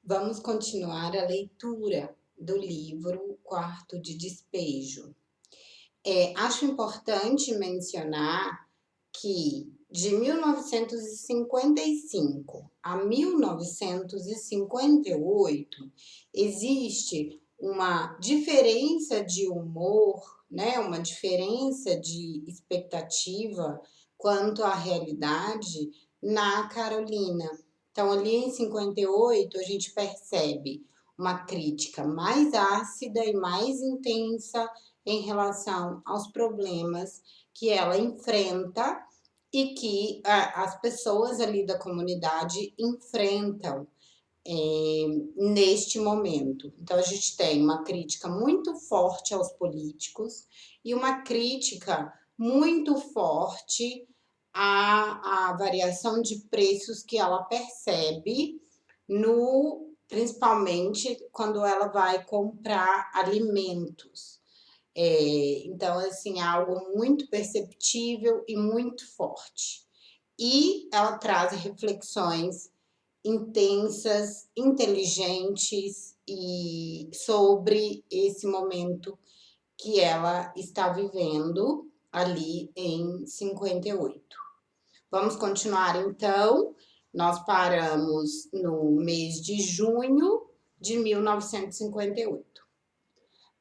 Vamos continuar a leitura do livro Quarto de Despejo. Acho importante mencionar que de 1955 a 1958 existe uma diferença de humor, né? Uma diferença de expectativa quanto à realidade na Carolina. Então, ali em 58, a gente percebe uma crítica mais ácida e mais intensa em relação aos problemas que ela enfrenta e que as pessoas ali da comunidade enfrentam neste momento. Então, a gente tem uma crítica muito forte aos políticos e uma crítica muito forte à variação de preços que ela percebe principalmente quando ela vai comprar alimentos. Então, assim, é algo muito perceptível e muito forte. E ela traz reflexões intensas, inteligentes e sobre esse momento que ela está vivendo ali em 58. Vamos continuar então. Nós paramos no mês de junho de 1958.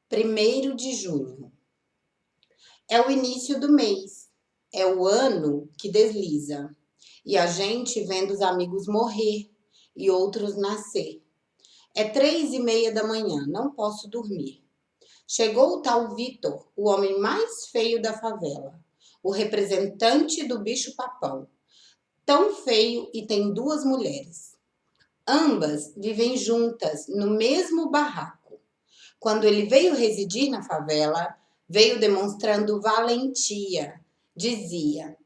1º de junho. É o início do mês, é o ano que desliza, e a gente vendo os amigos morrer e outros nascer. É 3h30 da manhã, não posso dormir. Chegou o tal Vitor, o homem mais feio da favela, o representante do bicho-papão. Tão feio e tem 2 mulheres. Ambas vivem juntas no mesmo barraco. Quando ele veio residir na favela, veio demonstrando valentia. Dizia: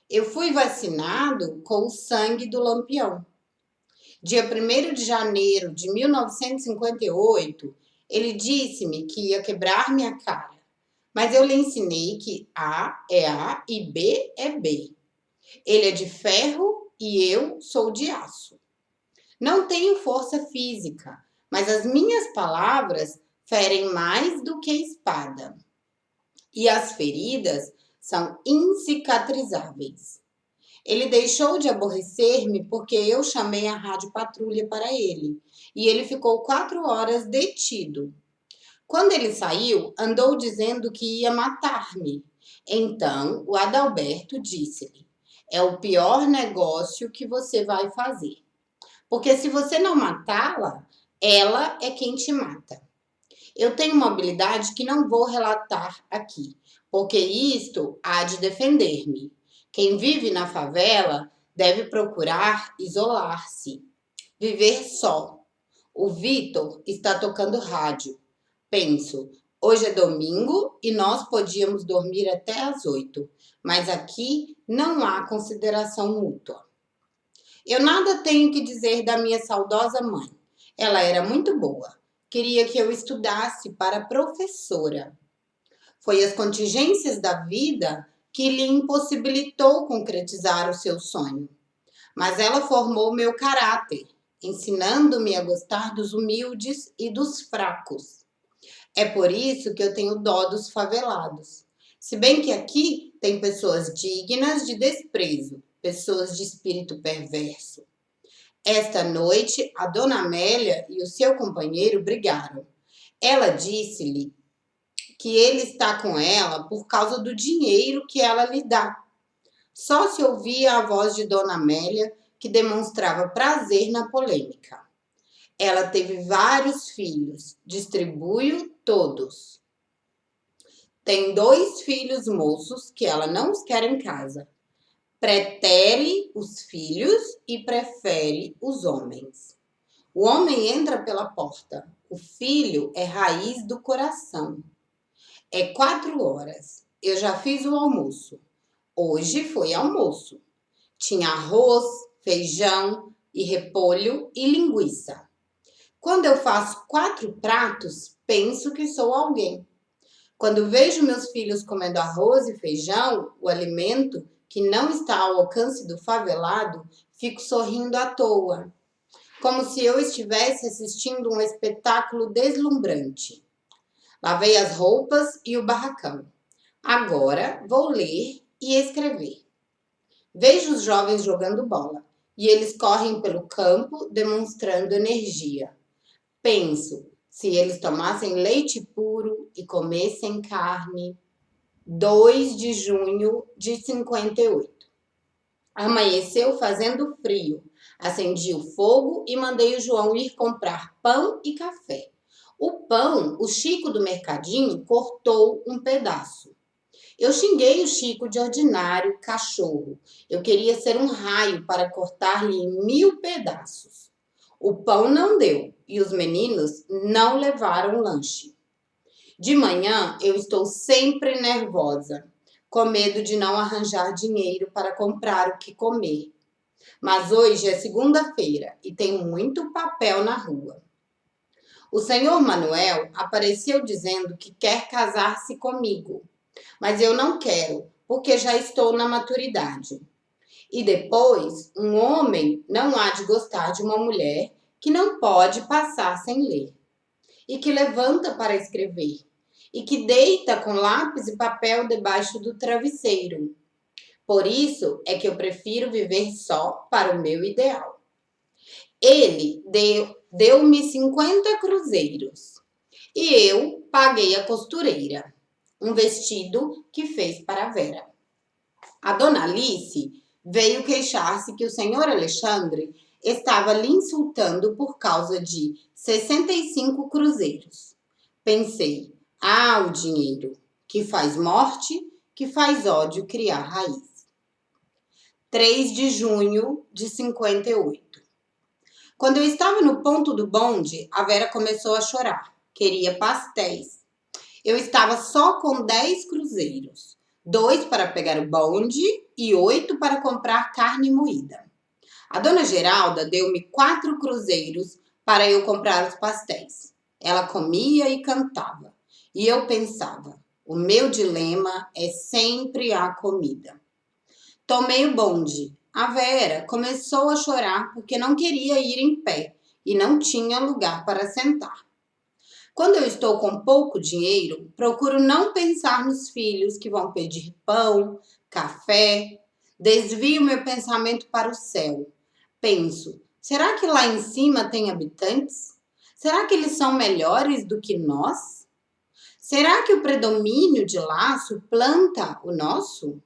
eu fui vacinado com o sangue do Lampião. Dia 1º de janeiro de 1958, ele disse-me que ia quebrar minha cara. Mas eu lhe ensinei que A é A e B é B. Ele é de ferro e eu sou de aço. Não tenho força física, mas as minhas palavras ferem mais do que espada. E as feridas são incicatrizáveis. Ele deixou de aborrecer-me porque eu chamei a rádio patrulha para ele. E ele ficou 4 horas detido. Quando ele saiu, andou dizendo que ia matar-me. Então, o Adalberto disse-lhe: é o pior negócio que você vai fazer. Porque se você não matá-la, ela é quem te mata. Eu tenho uma habilidade que não vou relatar aqui, porque isto há de defender-me. Quem vive na favela deve procurar isolar-se, viver só. O Vitor está tocando rádio. Penso, hoje é domingo e nós podíamos dormir até às 8, mas aqui não há consideração mútua. Eu nada tenho que dizer da minha saudosa mãe. Ela era muito boa. Queria que eu estudasse para professora. Foi as contingências da vida que lhe impossibilitou concretizar o seu sonho. Mas ela formou meu caráter, ensinando-me a gostar dos humildes e dos fracos. É por isso que eu tenho dó dos favelados. Se bem que aqui tem pessoas dignas de desprezo, pessoas de espírito perverso. Esta noite, a dona Amélia e o seu companheiro brigaram. Ela disse-lhe que ele está com ela por causa do dinheiro que ela lhe dá. Só se ouvia a voz de dona Amélia, que demonstrava prazer na polêmica. Ela teve vários filhos, distribui-o todos. Tem 2 filhos moços que ela não os quer em casa. Pretere os filhos e prefere os homens. O homem entra pela porta. O filho é raiz do coração. É 4 horas. Eu já fiz o almoço. Hoje foi almoço. Tinha arroz, feijão e repolho e linguiça. Quando eu faço 4 pratos, penso que sou alguém. Quando vejo meus filhos comendo arroz e feijão, o alimento que não está ao alcance do favelado, fico sorrindo à toa. como se eu estivesse assistindo um espetáculo deslumbrante. Lavei as roupas e o barracão. Agora vou ler e escrever. Vejo os jovens jogando bola e eles correm pelo campo demonstrando energia. Penso, se eles tomassem leite puro e comessem carne. 2 de junho de 58. Amanheceu fazendo frio. Acendi o fogo e mandei o João ir comprar pão e café. O pão, o Chico do mercadinho cortou um pedaço. Eu xinguei o Chico de ordinário cachorro. Eu queria ser um raio para cortar-lhe em 1000 pedaços. O pão não deu e os meninos não levaram lanche. De manhã eu estou sempre nervosa, com medo de não arranjar dinheiro para comprar o que comer. Mas hoje é segunda-feira e tem muito papel na rua. O senhor Manuel apareceu dizendo que quer casar-se comigo, mas eu não quero, porque já estou na maturidade. E depois, um homem não há de gostar de uma mulher que não pode passar sem ler, e que levanta para escrever, e que deita com lápis e papel debaixo do travesseiro. Por isso é que eu prefiro viver só para o meu ideal. Ele deu-me 50 cruzeiros e eu paguei a costureira, um vestido que fez para a Vera. A dona Alice veio queixar-se que o senhor Alexandre estava lhe insultando por causa de 65 cruzeiros. Pensei, o dinheiro, que faz morte, que faz ódio criar raiz. 3 de junho de 58. Quando eu estava no ponto do bonde, a Vera começou a chorar. Queria pastéis. Eu estava só com 10 cruzeiros. 2 para pegar o bonde e 8 para comprar carne moída. A dona Geralda deu-me 4 cruzeiros para eu comprar os pastéis. Ela comia e cantava. E eu pensava, o meu dilema é sempre a comida. Tomei o bonde. A Vera começou a chorar porque não queria ir em pé e não tinha lugar para sentar. Quando eu estou com pouco dinheiro, procuro não pensar nos filhos que vão pedir pão, café. Desvio meu pensamento para o céu. Penso, será que lá em cima tem habitantes? Será que eles são melhores do que nós? Será que o predomínio de lá suplanta o nosso?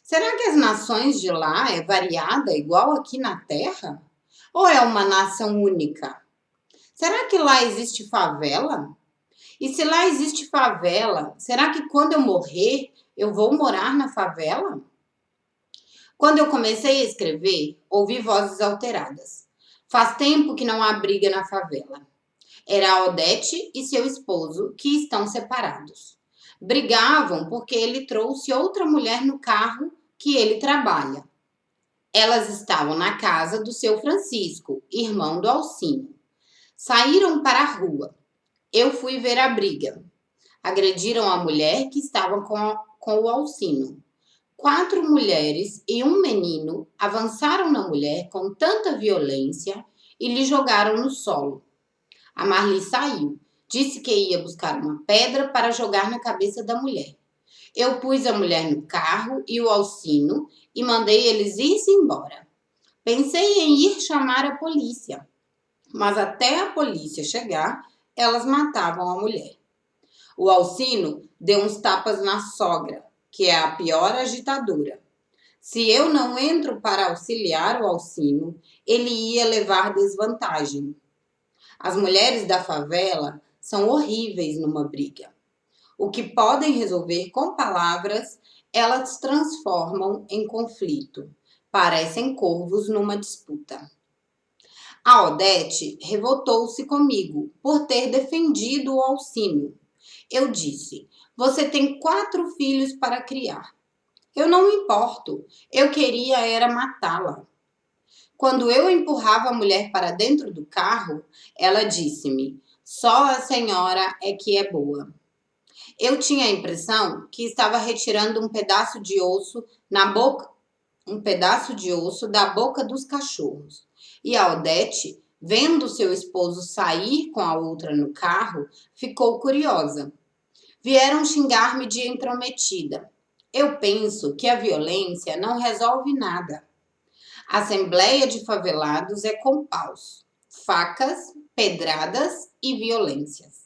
Será que as nações de lá é variada igual aqui na Terra? Ou é uma nação única? Será que lá existe favela? E se lá existe favela, será que quando eu morrer, eu vou morar na favela? Quando eu comecei a escrever, ouvi vozes alteradas. Faz tempo que não há briga na favela. Era a Odete e seu esposo, que estão separados. Brigavam porque ele trouxe outra mulher no carro que ele trabalha. Elas estavam na casa do seu Francisco, irmão do Alcino. Saíram para a rua. Eu fui ver a briga. Agrediram a mulher que estava com o Alcino. 4 mulheres e um menino avançaram na mulher com tanta violência e lhe jogaram no solo. A Marli saiu. Disse que ia buscar uma pedra para jogar na cabeça da mulher. Eu pus a mulher no carro e o Alcino e mandei eles ir-se embora. Pensei em ir chamar a polícia, mas até a polícia chegar, elas matavam a mulher. O Alcino deu uns tapas na sogra, que é a pior agitadora. Se eu não entro para auxiliar o Alcino, ele ia levar desvantagem. As mulheres da favela são horríveis numa briga. O que podem resolver com palavras, elas transformam em conflito. Parecem corvos numa disputa. A Odete revoltou-se comigo por ter defendido o Alcino. Eu disse, você tem 4 filhos para criar. Eu não me importo, eu queria era matá-la. Quando eu empurrava a mulher para dentro do carro, ela disse-me, só a senhora é que é boa. Eu tinha a impressão que estava retirando um pedaço de osso da boca dos cachorros. E a Odete Vendo seu esposo sair com a outra no carro, ficou curiosa. Vieram xingar-me de intrometida. Eu penso que a violência não resolve nada. A Assembleia de Favelados é com paus, facas, pedradas e violências.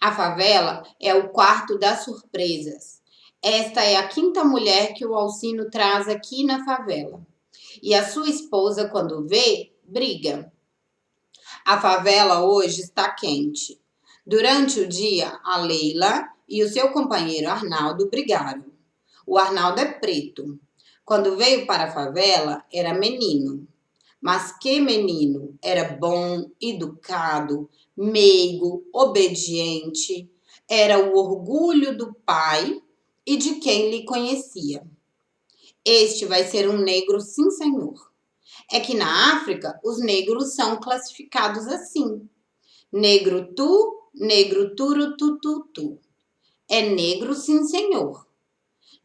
A favela é o quarto das surpresas. Esta é a quinta mulher que o Alcino traz aqui na favela. E a sua esposa, quando vê, briga. A favela hoje está quente. Durante o dia, a Leila e o seu companheiro Arnaldo brigaram. O Arnaldo é preto. Quando veio para a favela, era menino. Mas que menino! Era bom, educado, meigo, obediente. Era o orgulho do pai e de quem lhe conhecia. Este vai ser um negro, sim, senhor. É que na África, os negros são classificados assim. Negro tu, negro turutututu. É negro, sim, senhor.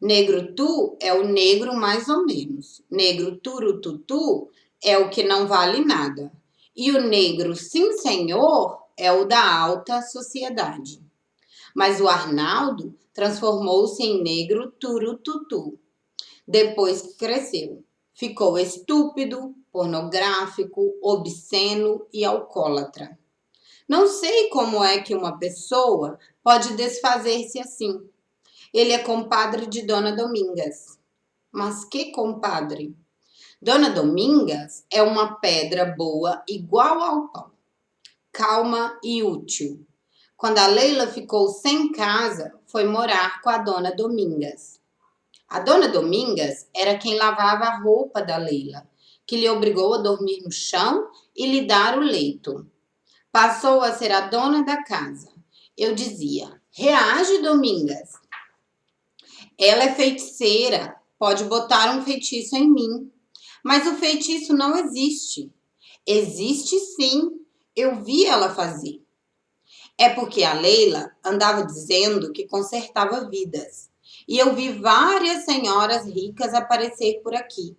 Negro tu é o negro mais ou menos. Negro turututu é o que não vale nada. E o negro, sim, senhor, é o da alta sociedade. Mas o Arnaldo transformou-se em negro turututu. Depois que cresceu, ficou estúpido, pornográfico, obsceno e alcoólatra. Não sei como é que uma pessoa pode desfazer-se assim. Ele é compadre de Dona Domingas. Mas que compadre? Dona Domingas é uma pedra boa igual ao pão, calma e útil. Quando a Leila ficou sem casa, foi morar com a Dona Domingas. A Dona Domingas era quem lavava a roupa da Leila, que lhe obrigou a dormir no chão e lhe dar o leito. Passou a ser a dona da casa. Eu dizia: reage, Domingas. Ela é feiticeira, pode botar um feitiço em mim. Mas o feitiço não existe. Existe sim, eu vi ela fazer. É porque a Leila andava dizendo que consertava vidas. E eu vi várias senhoras ricas aparecer por aqui.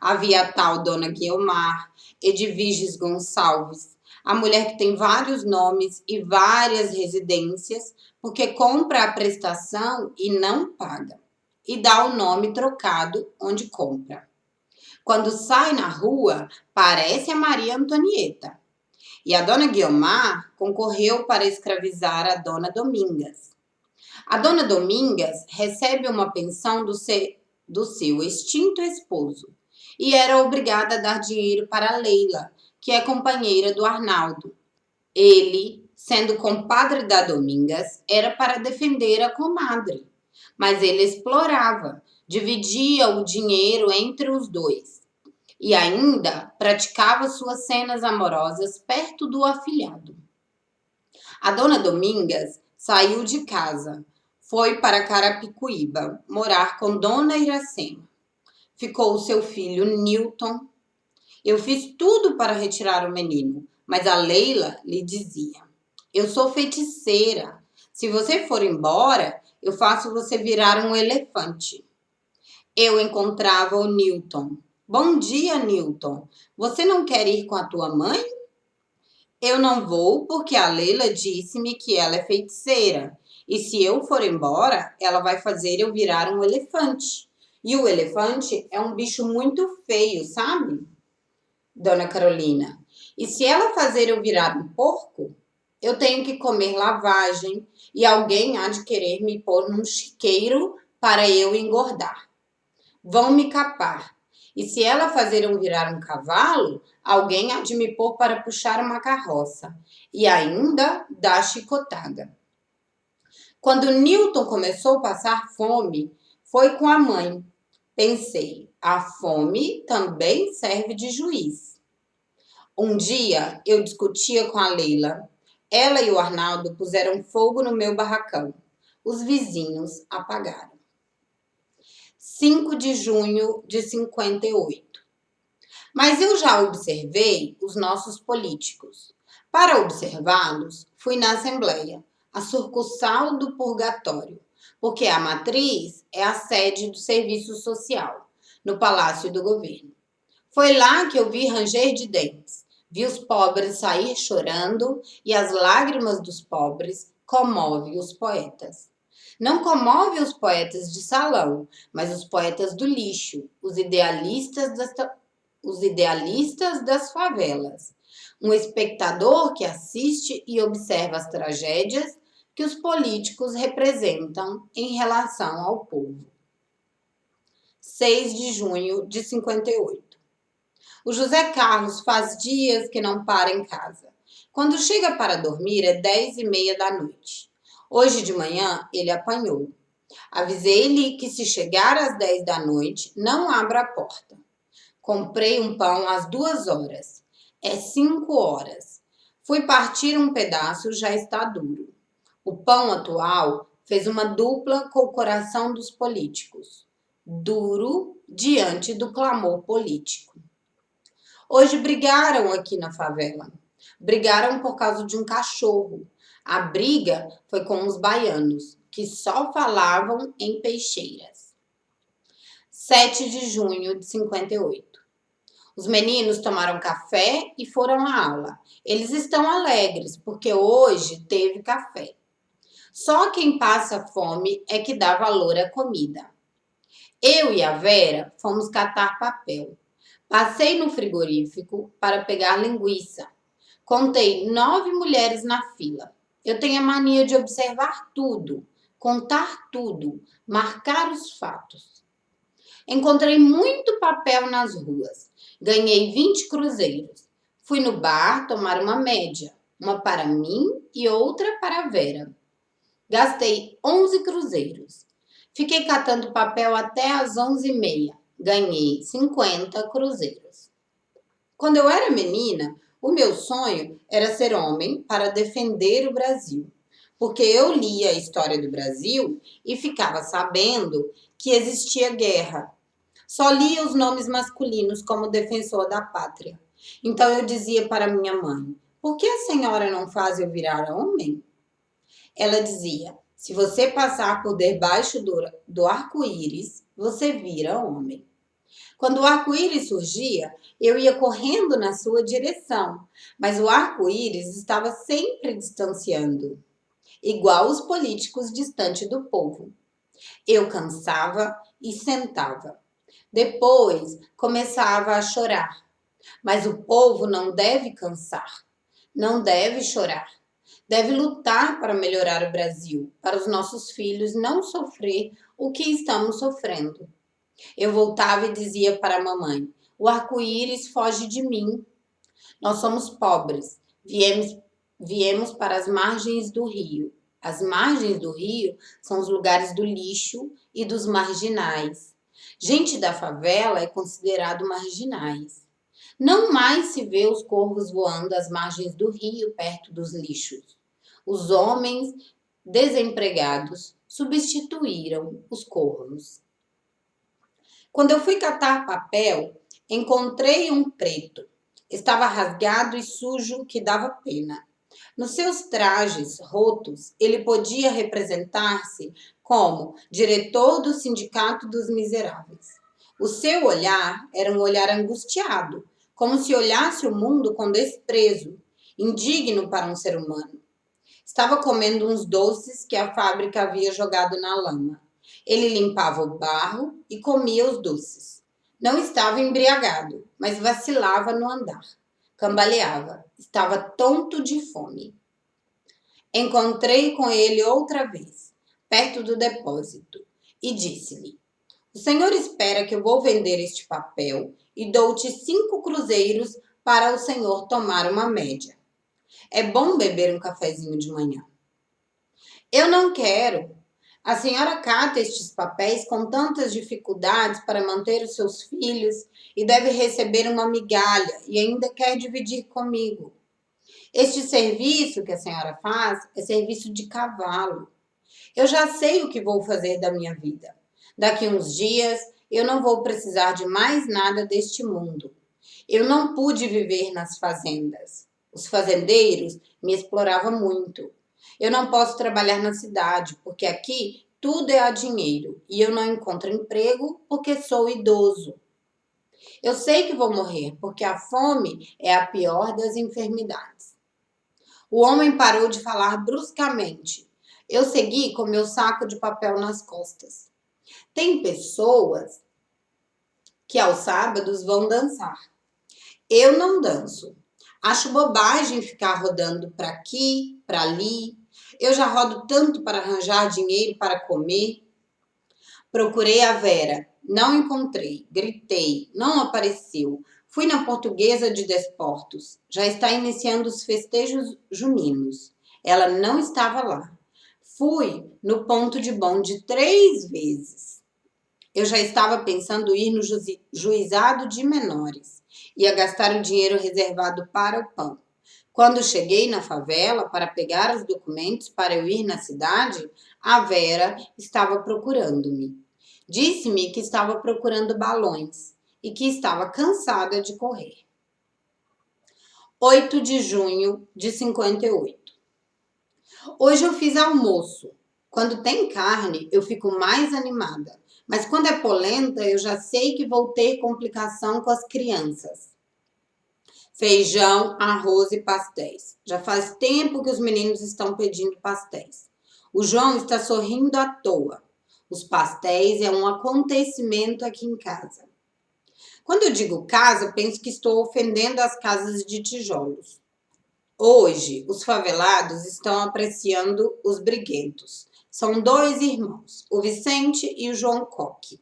Havia a tal Dona Guiomar, Edviges Gonçalves, a mulher que tem vários nomes e várias residências, porque compra a prestação e não paga. E dá o nome trocado onde compra. Quando sai na rua, parece a Maria Antonieta. E a Dona Guiomar concorreu para escravizar a Dona Domingas. A Dona Domingas recebe uma pensão do seu extinto esposo e era obrigada a dar dinheiro para Leila, que é companheira do Arnaldo. Ele, sendo compadre da Domingas, era para defender a comadre, mas ele explorava, dividia o dinheiro entre os dois e ainda praticava suas cenas amorosas perto do afilhado. A Dona Domingas saiu de casa, foi para Carapicuíba morar com Dona Iracema. Ficou o seu filho Newton. Eu fiz tudo para retirar o menino, mas a Leila lhe dizia: eu sou feiticeira. Se você for embora, eu faço você virar um elefante. Eu encontrava o Newton. Bom dia, Newton. Você não quer ir com a tua mãe? Eu não vou porque a Leila disse-me que ela é feiticeira. E se eu for embora, ela vai fazer eu virar um elefante. E o elefante é um bicho muito feio, sabe, Dona Carolina? E se ela fazer eu virar um porco, eu tenho que comer lavagem e alguém há de querer me pôr num chiqueiro para eu engordar. Vão me capar. E se ela fazer eu virar um cavalo, alguém há de me pôr para puxar uma carroça. E ainda dar chicotada. Quando Newton começou a passar fome, foi com a mãe. Pensei, a fome também serve de juiz. Um dia eu discutia com a Leila. Ela e o Arnaldo puseram fogo no meu barracão. Os vizinhos apagaram. 5 de junho de 58. Mas eu já observei os nossos políticos. Para observá-los, fui na Assembleia, a sucursal do purgatório, porque a matriz é a sede do Serviço Social, no Palácio do Governo. Foi lá que eu vi ranger de dentes, Vi os pobres sair chorando e as lágrimas dos pobres comove os poetas. Não comove os poetas de salão, mas os poetas do lixo, os idealistas das favelas. Um espectador que assiste e observa as tragédias que os políticos representam em relação ao povo. 6 de junho de 58. O José Carlos faz dias que não para em casa. Quando chega para dormir é 10h30 da noite. Hoje de manhã ele apanhou. Avisei-lhe que se chegar às 10 da noite, não abra a porta. Comprei um pão às 2 horas. É 5 horas. Fui partir um pedaço, já está duro. O pão atual fez uma dupla com o coração dos políticos. Duro diante do clamor político. Hoje brigaram aqui na favela. Brigaram por causa de um cachorro. A briga foi com os baianos, que só falavam em peixeiras. 7 de junho de 58. Os meninos tomaram café e foram à aula. Eles estão alegres, porque hoje teve café. Só quem passa fome é que dá valor à comida. Eu e a Vera fomos catar papel. Passei no frigorífico para pegar linguiça. Contei 9 mulheres na fila. Eu tenho a mania de observar tudo, contar tudo, marcar os fatos. Encontrei muito papel nas ruas. Ganhei 20 cruzeiros. Fui no bar tomar uma média, uma para mim e outra para a Vera. Gastei 11 cruzeiros. Fiquei catando papel até às 11h30. Ganhei 50 cruzeiros. Quando eu era menina, o meu sonho era ser homem para defender o Brasil. Porque eu lia a história do Brasil e ficava sabendo que existia guerra. Só lia os nomes masculinos como defensor da pátria. Então eu dizia para minha mãe: por que a senhora não faz eu virar homem? Ela dizia: se você passar por debaixo do arco-íris, você vira homem. Quando o arco-íris surgia, eu ia correndo na sua direção, mas o arco-íris estava sempre distanciando, igual os políticos distante do povo. Eu cansava e sentava. Depois começava a chorar. Mas o povo não deve cansar, não deve chorar. Deve lutar para melhorar o Brasil, para os nossos filhos não sofrer o que estamos sofrendo. Eu voltava e dizia para a mamãe: o arco-íris foge de mim. Nós somos pobres, viemos para as margens do rio. As margens do rio são os lugares do lixo e dos marginais. Gente da favela é considerado marginais. Não mais se vê os corvos voando às margens do rio, perto dos lixos. Os homens desempregados substituíram os corvos. Quando eu fui catar papel, encontrei um preto. Estava rasgado e sujo que dava pena. Nos seus trajes rotos, ele podia representar-se como diretor do Sindicato dos Miseráveis. O seu olhar era um olhar angustiado, como se olhasse o mundo com desprezo, indigno para um ser humano. Estava comendo uns doces que a fábrica havia jogado na lama. Ele limpava o barro e comia os doces. Não estava embriagado, mas vacilava no andar. Cambaleava. Estava tonto de fome. Encontrei com ele outra vez, perto do depósito, e disse-lhe: o senhor espera que eu vou vender este papel e dou-te 5 cruzeiros para o senhor tomar uma média. É bom beber um cafezinho de manhã. Eu não quero. A senhora cata estes papéis com tantas dificuldades para manter os seus filhos e deve receber uma migalha e ainda quer dividir comigo. Este serviço que a senhora faz é serviço de cavalo. Eu já sei o que vou fazer da minha vida. Daqui uns dias eu não vou precisar de mais nada deste mundo. Eu não pude viver nas fazendas. Os fazendeiros me exploravam muito. Eu não posso trabalhar na cidade, porque aqui tudo é a dinheiro e eu não encontro emprego porque sou idoso. Eu sei que vou morrer, porque a fome é a pior das enfermidades. O homem parou de falar bruscamente. Eu segui com meu saco de papel nas costas. Tem pessoas que aos sábados vão dançar. Eu não danço. Acho bobagem ficar rodando para aqui, para ali. Eu já rodo tanto para arranjar dinheiro para comer. Procurei a Vera, não encontrei. Gritei, não apareceu. Fui na Portuguesa de Desportos. Já está iniciando os festejos juninos. Ela não estava lá. Fui no ponto de bonde 3 vezes. Eu já estava pensando ir no juizado de menores. Ia gastar o dinheiro reservado para o pão. Quando cheguei na favela para pegar os documentos para eu ir na cidade, a Vera estava procurando-me. Disse-me que estava procurando balões e que estava cansada de correr. 8 de junho de 58. Hoje eu fiz almoço. Quando tem carne, eu fico mais animada. Mas quando é polenta, eu já sei que vou ter complicação com as crianças. Feijão, arroz e pastéis. Já faz tempo que os meninos estão pedindo pastéis. O João está sorrindo à toa. Os pastéis é um acontecimento aqui em casa. Quando eu digo casa, penso que estou ofendendo as casas de tijolos. Hoje, os favelados estão apreciando os briguentos. São 2 irmãos, o Vicente e o João Coque.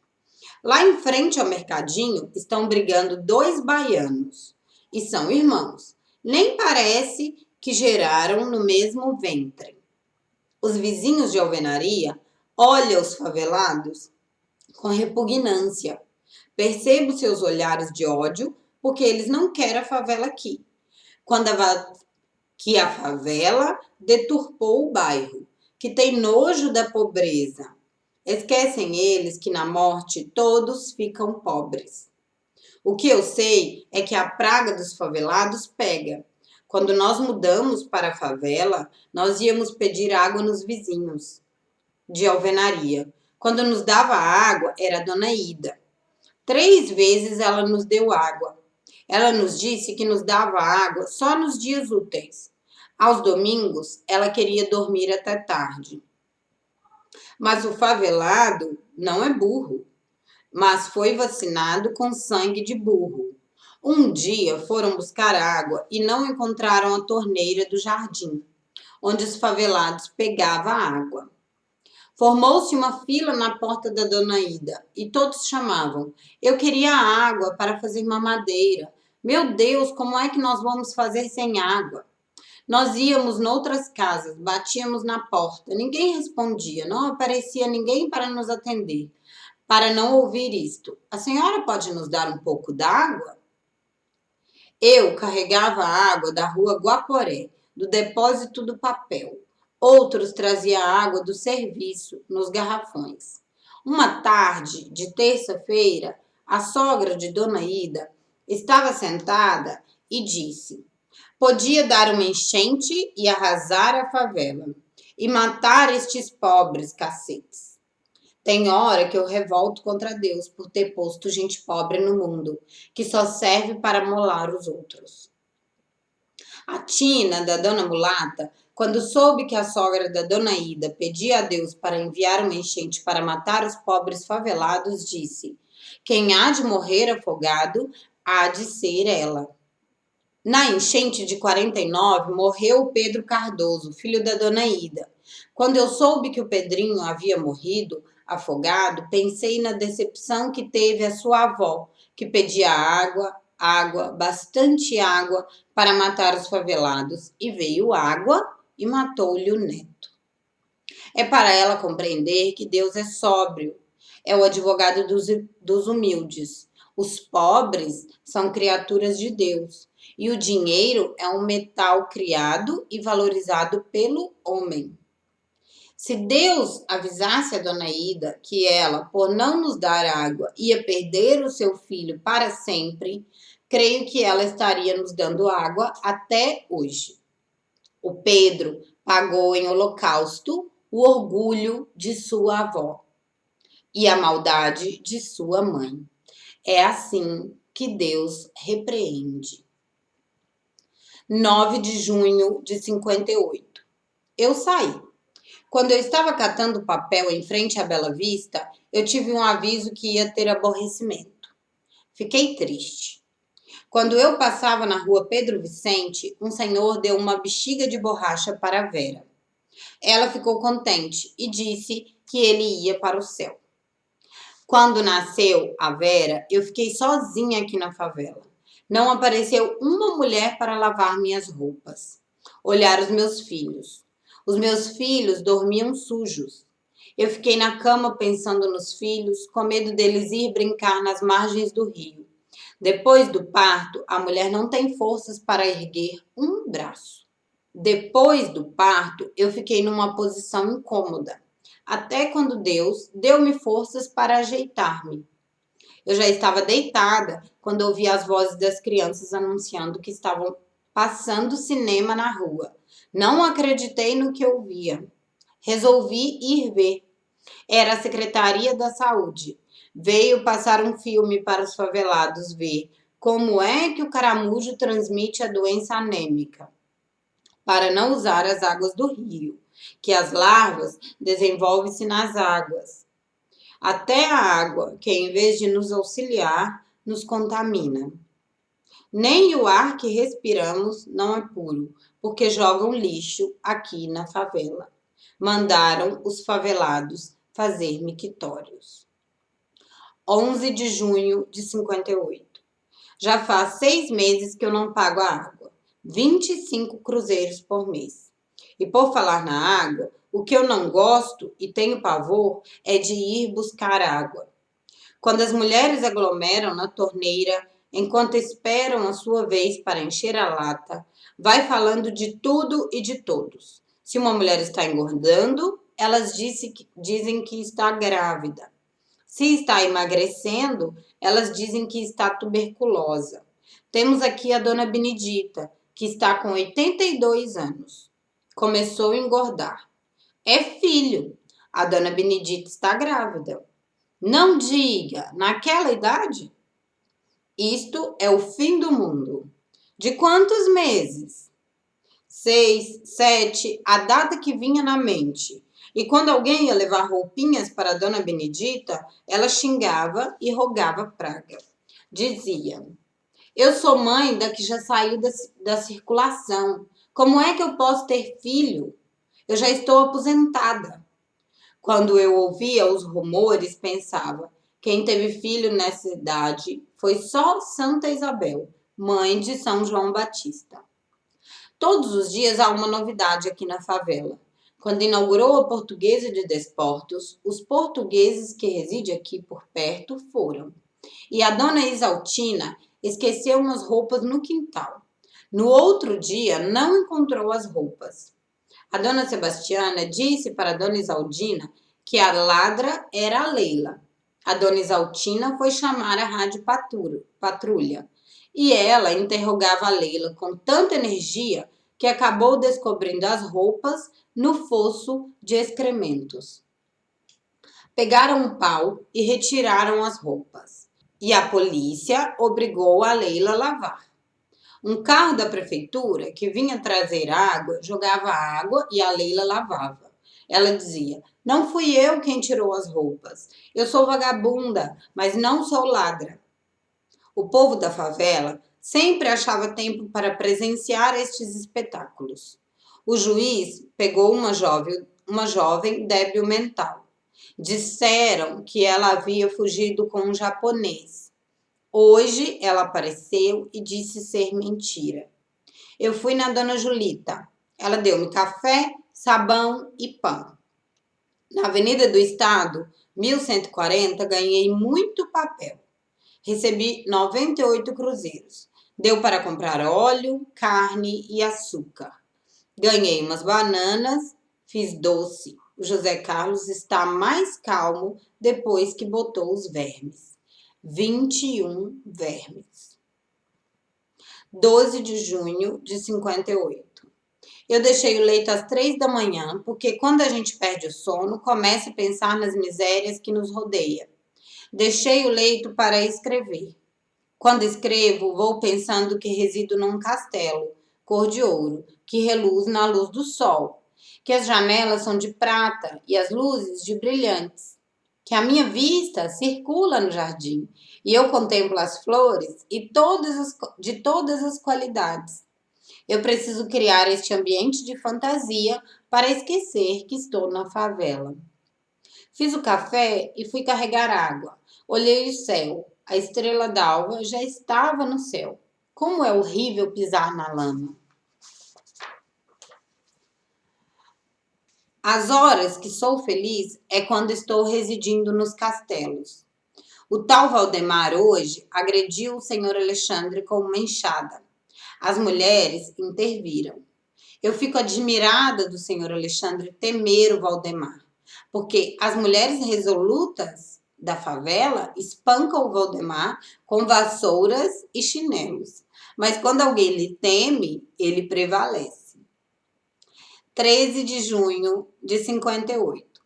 Lá em frente ao mercadinho estão brigando 2 baianos. E são irmãos. Nem parece que geraram no mesmo ventre. Os vizinhos de alvenaria olham os favelados com repugnância. Percebo seus olhares de ódio porque eles não querem a favela aqui. Que a favela deturpou o bairro, que tem nojo da pobreza. Esquecem eles que na morte todos ficam pobres. O que eu sei é que a praga dos favelados pega. Quando nós mudamos para a favela, nós íamos pedir água nos vizinhos de alvenaria. Quando nos dava água, era a dona Ida. 3 vezes ela nos deu água. Ela nos disse que nos dava água só nos dias úteis. Aos domingos, ela queria dormir até tarde. Mas o favelado não é burro, mas foi vacinado com sangue de burro. Um dia foram buscar água e não encontraram a torneira do jardim, onde os favelados pegavam água. Formou-se uma fila na porta da dona Ida e todos chamavam. Eu queria água para fazer mamadeira. Meu Deus, como é que nós vamos fazer sem água? Nós íamos noutras casas, batíamos na porta. Ninguém respondia, não aparecia ninguém para nos atender. Para não ouvir isto, a senhora pode nos dar um pouco d'água? Eu carregava a água da rua Guaporé, do depósito do papel. Outros traziam água do serviço, nos garrafões. Uma tarde de terça-feira, a sogra de Dona Ida estava sentada e disse: podia dar uma enchente e arrasar a favela, e matar estes pobres cacetes. Tem hora que eu revolto contra Deus por ter posto gente pobre no mundo, que só serve para molar os outros. A Tina, da dona Mulata, quando soube que a sogra da dona Ida pedia a Deus para enviar uma enchente para matar os pobres favelados, disse: quem há de morrer afogado, há de ser ela. Na enchente de 49, morreu o Pedro Cardoso, filho da dona Ida. Quando eu soube que o Pedrinho havia morrido afogado, pensei na decepção que teve a sua avó, que pedia água, bastante água, para matar os favelados, e veio água e matou-lhe o neto. É para ela compreender que Deus é sóbrio, é o advogado dos humildes. Os pobres são criaturas de Deus, e o dinheiro é um metal criado e valorizado pelo homem. Se Deus avisasse a dona Ida que ela, por não nos dar água, ia perder o seu filho para sempre, creio que ela estaria nos dando água até hoje. O Pedro pagou em holocausto o orgulho de sua avó e a maldade de sua mãe. É assim que Deus repreende. 9 de junho de 58. Eu saí. Quando eu estava catando papel em frente à Bela Vista, eu tive um aviso que ia ter aborrecimento. Fiquei triste. Quando eu passava na rua Pedro Vicente, um senhor deu uma bexiga de borracha para a Vera. Ela ficou contente e disse que ele ia para o céu. Quando nasceu a Vera, eu fiquei sozinha aqui na favela. Não apareceu uma mulher para lavar minhas roupas. Olhar os meus filhos. Os meus filhos dormiam sujos. Eu fiquei na cama pensando nos filhos, com medo deles ir brincar nas margens do rio. Depois do parto, a mulher não tem forças para erguer um braço. Depois do parto, eu fiquei numa posição incômoda, até quando Deus deu-me forças para ajeitar-me. Eu já estava deitada quando ouvi as vozes das crianças anunciando que estavam passando cinema na rua. Não acreditei no que ouvia. Resolvi ir ver. Era a Secretaria da Saúde. Veio passar um filme para os favelados ver como é que o caramujo transmite a doença anêmica, para não usar as águas do rio, que as larvas desenvolvem-se nas águas. Até a água, que em vez de nos auxiliar, nos contamina. Nem o ar que respiramos não é puro, porque jogam lixo aqui na favela. Mandaram os favelados fazer mictórios. 11 de junho de 58. Já faz 6 meses que eu não pago a água. 25 cruzeiros por mês. E por falar na água, o que eu não gosto e tenho pavor é de ir buscar água. Quando as mulheres aglomeram na torneira, enquanto esperam a sua vez para encher a lata, vai falando de tudo e de todos. Se uma mulher está engordando, elas dizem que está grávida. Se está emagrecendo, elas dizem que está tuberculosa. Temos aqui a dona Benedita, que está com 82 anos. Começou a engordar. É filho. A dona Benedita está grávida. Não diga, naquela idade? Isto é o fim do mundo. De quantos meses? 6, 7, a data que vinha na mente. E quando alguém ia levar roupinhas para a dona Benedita, ela xingava e rogava praga. Dizia: eu sou mãe da que já saiu da circulação. Como é que eu posso ter filho? Eu já estou aposentada. Quando eu ouvia os rumores, pensava: quem teve filho nessa idade foi só Santa Isabel, mãe de São João Batista. Todos os dias há uma novidade aqui na favela. Quando inaugurou a Portuguesa de Desportos, os portugueses que residem aqui por perto foram. E a dona Isaltina esqueceu umas roupas no quintal. No outro dia, não encontrou as roupas. A dona Sebastiana disse para a dona Isaldina que a ladra era a Leila. A dona Isaltina foi chamar a rádio patrulha. E ela interrogava a Leila com tanta energia que acabou descobrindo as roupas no fosso de excrementos. Pegaram um pau e retiraram as roupas. E a polícia obrigou a Leila a lavar. Um carro da prefeitura que vinha trazer água jogava água e a Leila lavava. Ela dizia: não fui eu quem tirou as roupas. Eu sou vagabunda, mas não sou ladra. O povo da favela sempre achava tempo para presenciar estes espetáculos. O juiz pegou uma jovem débil mental. Disseram que ela havia fugido com um japonês. Hoje ela apareceu e disse ser mentira. Eu fui na dona Julita. Ela deu-me café, sabão e pão. Na Avenida do Estado, 1140, ganhei muito papel. Recebi 98 cruzeiros. Deu para comprar óleo, carne e açúcar. Ganhei umas bananas, fiz doce. O José Carlos está mais calmo depois que botou os vermes. 21 vermes. 12 de junho de 58. Eu deixei o leito às 3 da manhã, porque quando a gente perde o sono, começa a pensar nas misérias que nos rodeia. Deixei o leito para escrever. Quando escrevo, vou pensando que resido num castelo, cor de ouro, que reluz na luz do sol, que as janelas são de prata e as luzes de brilhantes, que a minha vista circula no jardim e eu contemplo as flores e de todas as qualidades. Eu preciso criar este ambiente de fantasia para esquecer que estou na favela. Fiz o café e fui carregar água. Olhei o céu. A estrela d'alva já estava no céu. Como é horrível pisar na lama. As horas que sou feliz é quando estou residindo nos castelos. O tal Valdemar hoje agrediu o senhor Alexandre com uma enxada. As mulheres interviram. Eu fico admirada do senhor Alexandre temer o Valdemar, porque as mulheres resolutas da favela espancam o Valdemar com vassouras e chinelos. Mas quando alguém lhe teme, ele prevalece. 13 de junho de 58.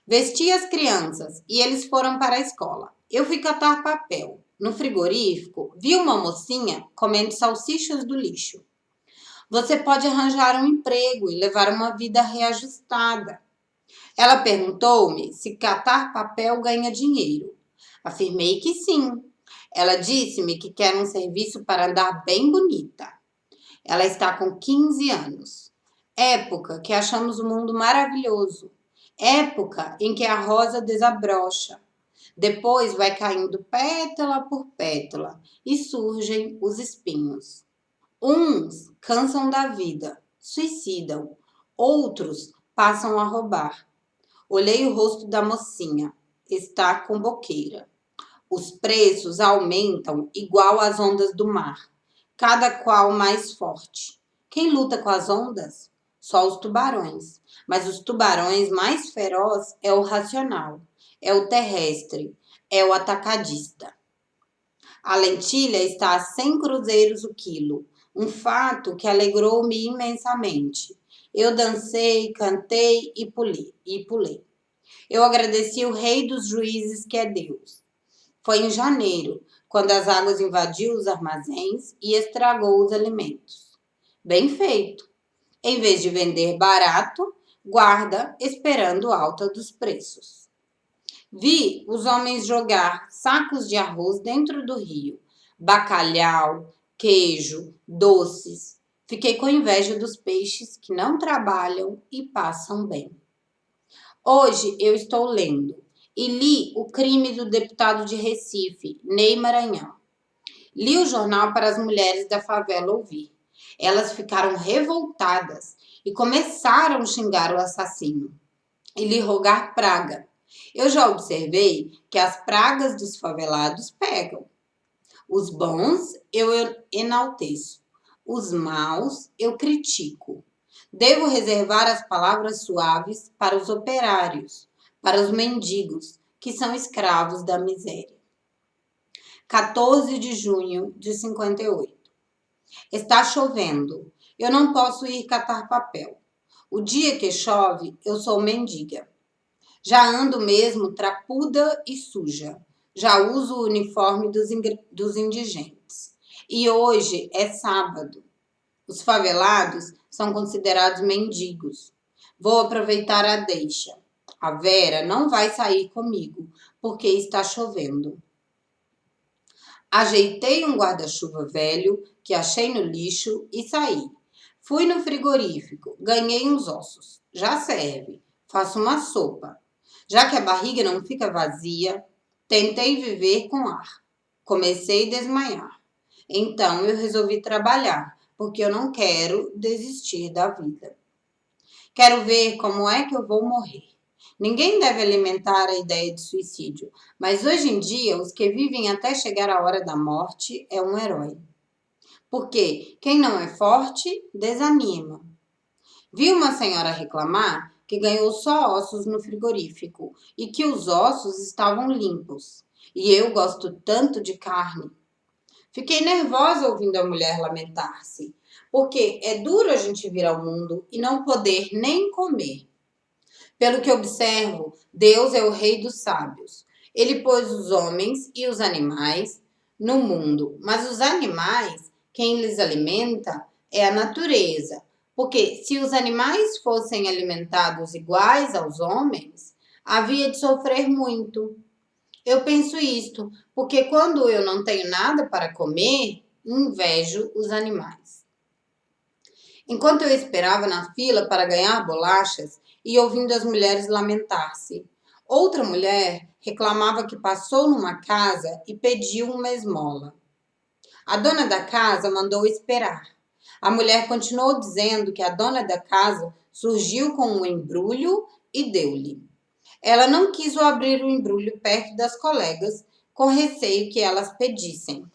Vesti as crianças e eles foram para a escola. Eu fui catar papel. No frigorífico, vi uma mocinha comendo salsichas do lixo. Você pode arranjar um emprego e levar uma vida reajustada. Ela perguntou-me se catar papel ganha dinheiro. Afirmei que sim. Ela disse-me que quer um serviço para andar bem bonita. Ela está com 15 anos. Época que achamos o mundo maravilhoso. Época em que a rosa desabrocha. Depois vai caindo pétala por pétala e surgem os espinhos. Uns cansam da vida, suicidam. Outros passam a roubar. Olhei o rosto da mocinha. Está com boqueira. Os preços aumentam igual às ondas do mar, cada qual mais forte. Quem luta com as ondas? Só os tubarões. Mas os tubarões mais feroz é o racional, é o terrestre, é o atacadista. A lentilha está a 100 cruzeiros o quilo, um fato que alegrou-me imensamente. Eu dancei, cantei e pulei. Eu agradeci o rei dos juízes que é Deus. Foi em janeiro, quando as águas invadiu os armazéns e estragou os alimentos. Bem feito. Em vez de vender barato, guarda esperando alta dos preços. Vi os homens jogar sacos de arroz dentro do rio, bacalhau, queijo, doces. Fiquei com inveja dos peixes que não trabalham e passam bem. Hoje eu estou lendo e li O Crime do Deputado de Recife, Ney Maranhão. Li o jornal para as mulheres da favela ouvir. Elas ficaram revoltadas e começaram a xingar o assassino e lhe rogar praga. Eu já observei que as pragas dos favelados pegam. Os bons eu enalteço, os maus eu critico. Devo reservar as palavras suaves para os operários, para os mendigos, que são escravos da miséria. 14 de junho de 58. Está chovendo. Eu não posso ir catar papel. O dia que chove, eu sou mendiga. Já ando mesmo trapuda e suja. Já uso o uniforme dos indigentes. E hoje é sábado. Os favelados são considerados mendigos. Vou aproveitar a deixa. A Vera não vai sair comigo, porque está chovendo. Ajeitei um guarda-chuva velho que achei no lixo e saí. Fui no frigorífico, ganhei uns ossos. Já serve. Faço uma sopa. Já que a barriga não fica vazia, tentei viver com ar. Comecei a desmaiar. Então eu resolvi trabalhar, porque eu não quero desistir da vida. Quero ver como é que eu vou morrer. Ninguém deve alimentar a ideia de suicídio, mas hoje em dia os que vivem até chegar à hora da morte é um herói. Porque quem não é forte, desanima. Vi uma senhora reclamar que ganhou só ossos no frigorífico e que os ossos estavam limpos. E eu gosto tanto de carne. Fiquei nervosa ouvindo a mulher lamentar-se, porque é duro a gente vir ao mundo e não poder nem comer. Pelo que observo, Deus é o rei dos sábios. Ele pôs os homens e os animais no mundo, mas os animais, quem lhes alimenta é a natureza. Porque se os animais fossem alimentados iguais aos homens, havia de sofrer muito. Eu penso isto, porque quando eu não tenho nada para comer, invejo os animais. Enquanto eu esperava na fila para ganhar bolachas e ouvindo as mulheres lamentar-se, outra mulher reclamava que passou numa casa e pediu uma esmola. A dona da casa mandou esperar. A mulher continuou dizendo que a dona da casa surgiu com um embrulho e deu-lhe. Ela não quis abrir o embrulho perto das colegas, com receio que elas pedissem.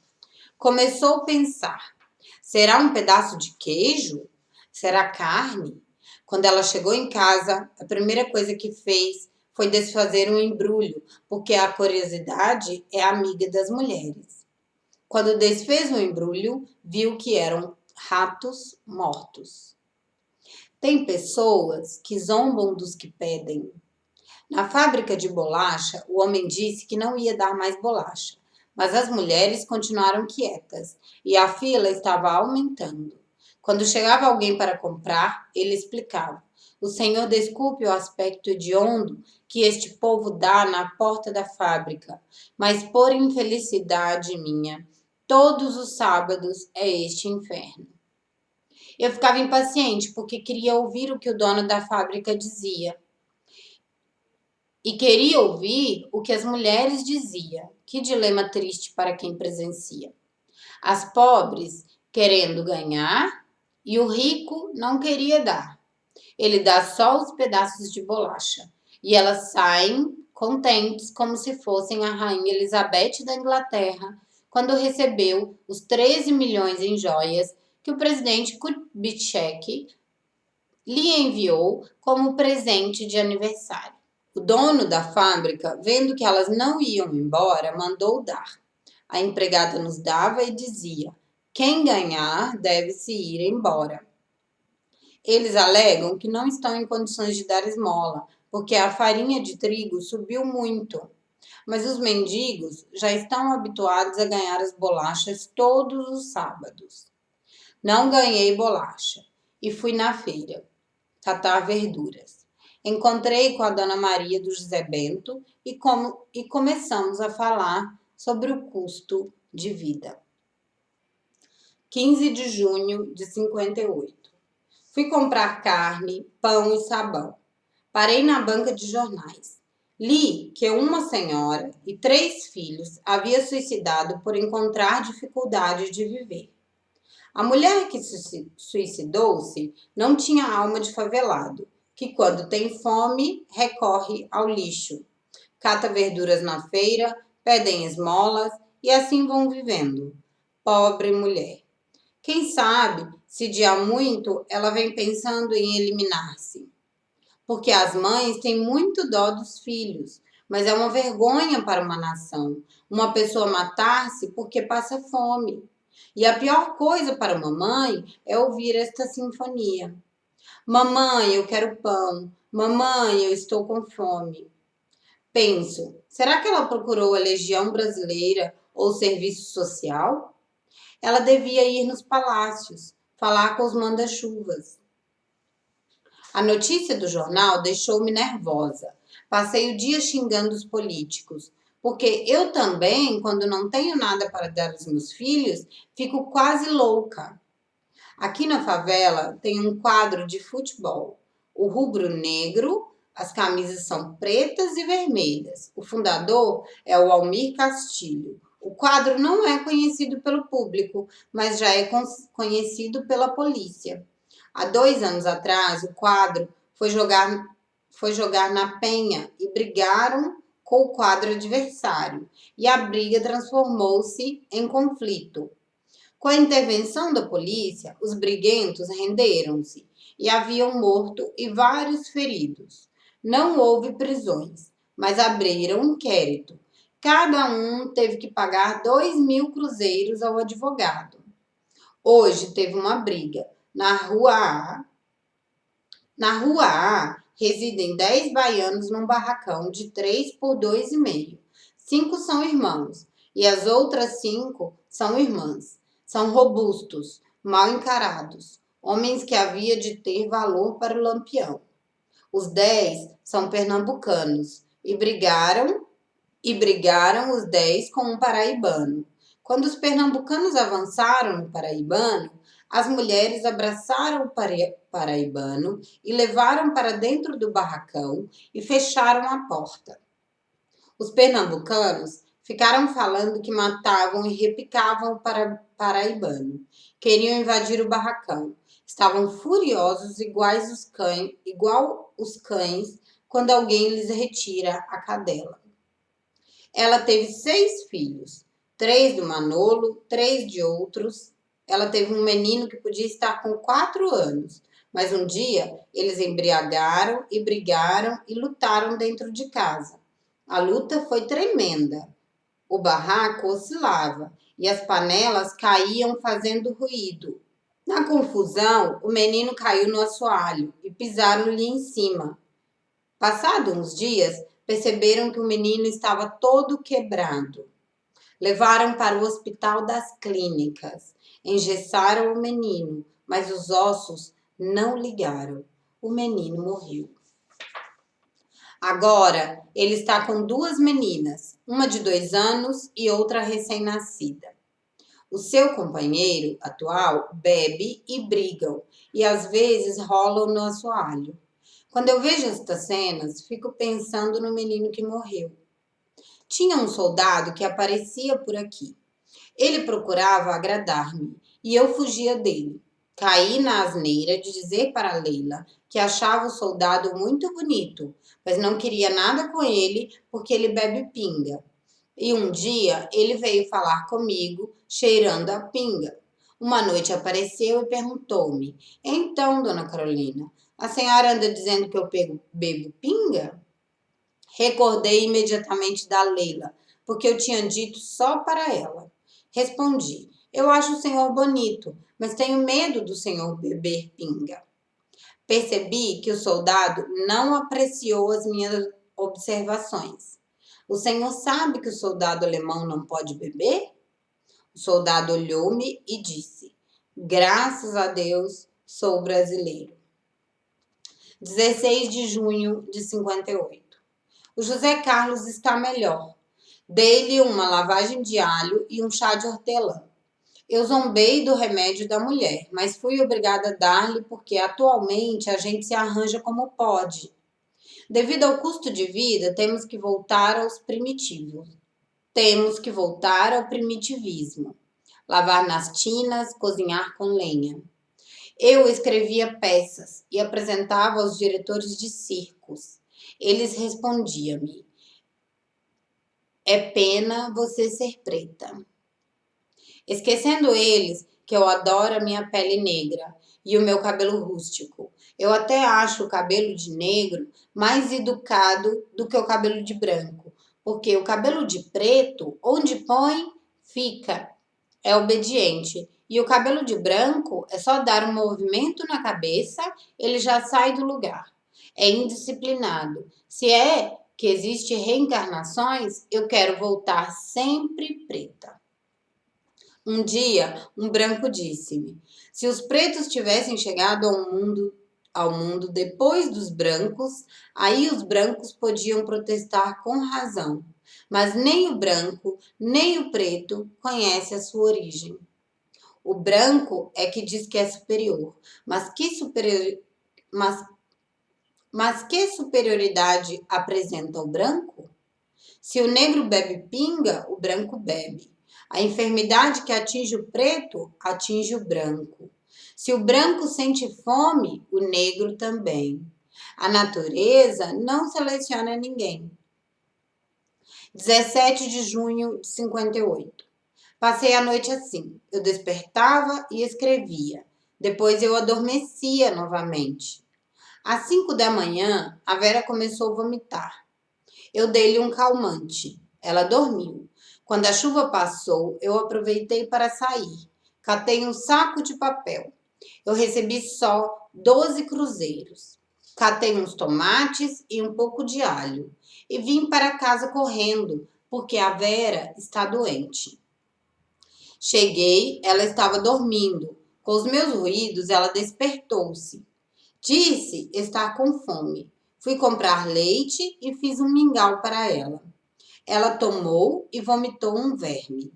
Começou a pensar: será um pedaço de queijo? Será carne? Quando ela chegou em casa, a primeira coisa que fez foi desfazer um embrulho, porque a curiosidade é amiga das mulheres. Quando desfez o embrulho, viu que eram ratos mortos. Tem pessoas que zombam dos que pedem. Na fábrica de bolacha, o homem disse que não ia dar mais bolacha, mas as mulheres continuaram quietas e a fila estava aumentando. Quando chegava alguém para comprar, ele explicava: o senhor desculpe o aspecto hediondo que este povo dá na porta da fábrica, mas por infelicidade minha, todos os sábados é este inferno. Eu ficava impaciente porque queria ouvir o que o dono da fábrica dizia. E queria ouvir o que as mulheres diziam. Que dilema triste para quem presencia. As pobres querendo ganhar e o rico não queria dar. Ele dá só os pedaços de bolacha. E elas saem contentes como se fossem a rainha Elizabeth da Inglaterra, quando recebeu os 13 milhões em joias que o presidente Kubitschek lhe enviou como presente de aniversário. O dono da fábrica, vendo que elas não iam embora, mandou dar. A empregada nos dava e dizia: quem ganhar deve-se ir embora. Eles alegam que não estão em condições de dar esmola, porque a farinha de trigo subiu muito. Mas os mendigos já estão habituados a ganhar as bolachas todos os sábados. Não ganhei bolacha e fui na feira catar verduras. Encontrei com a Dona Maria do José Bento e começamos a falar sobre o custo de vida. 15 de junho de 58. Fui comprar carne, pão e sabão. Parei na banca de jornais. Li que uma senhora e 3 filhos havia suicidado por encontrar dificuldade de viver. A mulher que suicidou-se não tinha alma de favelado, que quando tem fome recorre ao lixo. Cata verduras na feira, pedem esmolas e assim vão vivendo. Pobre mulher. Quem sabe se de há muito ela vem pensando em eliminar-se. Porque as mães têm muito dó dos filhos, mas é uma vergonha para uma nação uma pessoa matar-se porque passa fome. E a pior coisa para uma mãe é ouvir esta sinfonia. Mamãe, eu quero pão. Mamãe, eu estou com fome. Penso, será que ela procurou a Legião Brasileira ou o Serviço Social? Ela devia ir nos palácios, falar com os manda-chuvas. A notícia do jornal deixou-me nervosa. Passei o dia xingando os políticos, porque eu também, quando não tenho nada para dar aos meus filhos, fico quase louca. Aqui na favela tem um quadro de futebol. O rubro-negro, as camisas são pretas e vermelhas. O fundador é o Almir Castilho. O quadro não é conhecido pelo público, mas já é conhecido pela polícia. Há 2 anos atrás, o quadro foi jogar na penha e brigaram com o quadro adversário. E a briga transformou-se em conflito. Com a intervenção da polícia, os briguentos renderam-se e havia um morto e vários feridos. Não houve prisões, mas abriram um inquérito. Cada um teve que pagar 2.000 cruzeiros ao advogado. Hoje teve uma briga. Na rua A, residem 10 baianos num barracão de 3 por 2,5. 5 são irmãos. e as outras 5 são irmãs. São robustos, mal encarados, homens que havia de ter valor para o Lampião. Os 10 são pernambucanos e brigaram os 10 com um paraibano. Quando os pernambucanos avançaram no paraibano, as mulheres abraçaram o paraibano e levaram para dentro do barracão e fecharam a porta. Os pernambucanos ficaram falando que matavam e repicavam o paraibano. Queriam invadir o barracão. Estavam furiosos igual os cães quando alguém lhes retira a cadela. Ela teve 6 filhos, 3 do Manolo, 3 de outros. Ela teve um menino que podia estar com 4 anos, mas um dia eles embriagaram e brigaram e lutaram dentro de casa. A luta foi tremenda. O barraco oscilava e as panelas caíam fazendo ruído. Na confusão, o menino caiu no assoalho e pisaram-lhe em cima. Passados uns dias, perceberam que o menino estava todo quebrado. Levaram para o hospital das clínicas. Engessaram o menino, mas os ossos não ligaram. O menino morreu. Agora, ele está com 2 meninas, uma de 2 anos e outra recém-nascida. O seu companheiro atual bebe e brigam, e às vezes rolam no assoalho. Quando eu vejo estas cenas, fico pensando no menino que morreu. Tinha um soldado que aparecia por aqui. Ele procurava agradar-me e eu fugia dele. Caí na asneira de dizer para Leila que achava o soldado muito bonito, mas não queria nada com ele porque ele bebe pinga. E um dia ele veio falar comigo, cheirando a pinga. Uma noite apareceu e perguntou-me: Então, dona Carolina, a senhora anda dizendo que eu bebo pinga? Recordei imediatamente da Leila, porque eu tinha dito só para ela. Respondi: Eu acho o senhor bonito, mas tenho medo do senhor beber pinga. Percebi que o soldado não apreciou as minhas observações. O senhor sabe que o soldado alemão não pode beber? O soldado olhou-me e disse: Graças a Deus, sou brasileiro. 16 de junho de 58. O José Carlos está melhor. Dei-lhe uma lavagem de alho e um chá de hortelã. Eu zombei do remédio da mulher, mas fui obrigada a dar-lhe porque atualmente a gente se arranja como pode. Devido ao custo de vida, temos que voltar aos primitivos. Temos que voltar ao primitivismo. Lavar nas tinas, cozinhar com lenha. Eu escrevia peças e apresentava aos diretores de circos. Eles respondiam-me: É pena você ser preta. Esquecendo eles que eu adoro a minha pele negra e o meu cabelo rústico. Eu até acho o cabelo de negro mais educado do que o cabelo de branco, porque o cabelo de preto, onde põe, fica. É obediente. E o cabelo de branco é só dar um movimento na cabeça, ele já sai do lugar. É indisciplinado. Se é que existe reencarnações, eu quero voltar sempre preta. Um dia, um branco disse-me: se os pretos tivessem chegado ao mundo depois dos brancos, aí os brancos podiam protestar com razão. Mas nem o branco, nem o preto conhece a sua origem. O branco é que diz que é superior, mas que superioridade apresenta o branco? Se o negro bebe pinga, o branco bebe. A enfermidade que atinge o preto, atinge o branco. Se o branco sente fome, o negro também. A natureza não seleciona ninguém. 17 de junho de 58. Passei a noite assim. Eu despertava e escrevia. Depois eu adormecia novamente. Às 5 da manhã, a Vera começou a vomitar. Eu dei-lhe um calmante. Ela dormiu. Quando a chuva passou, eu aproveitei para sair. Catei um saco de papel. Eu recebi só 12 cruzeiros. Catei uns tomates e um pouco de alho. E vim para casa correndo, porque a Vera está doente. Cheguei, ela estava dormindo. Com os meus ruídos, ela despertou-se. Disse estar com fome. Fui comprar leite e fiz um mingau para ela. Ela tomou e vomitou um verme.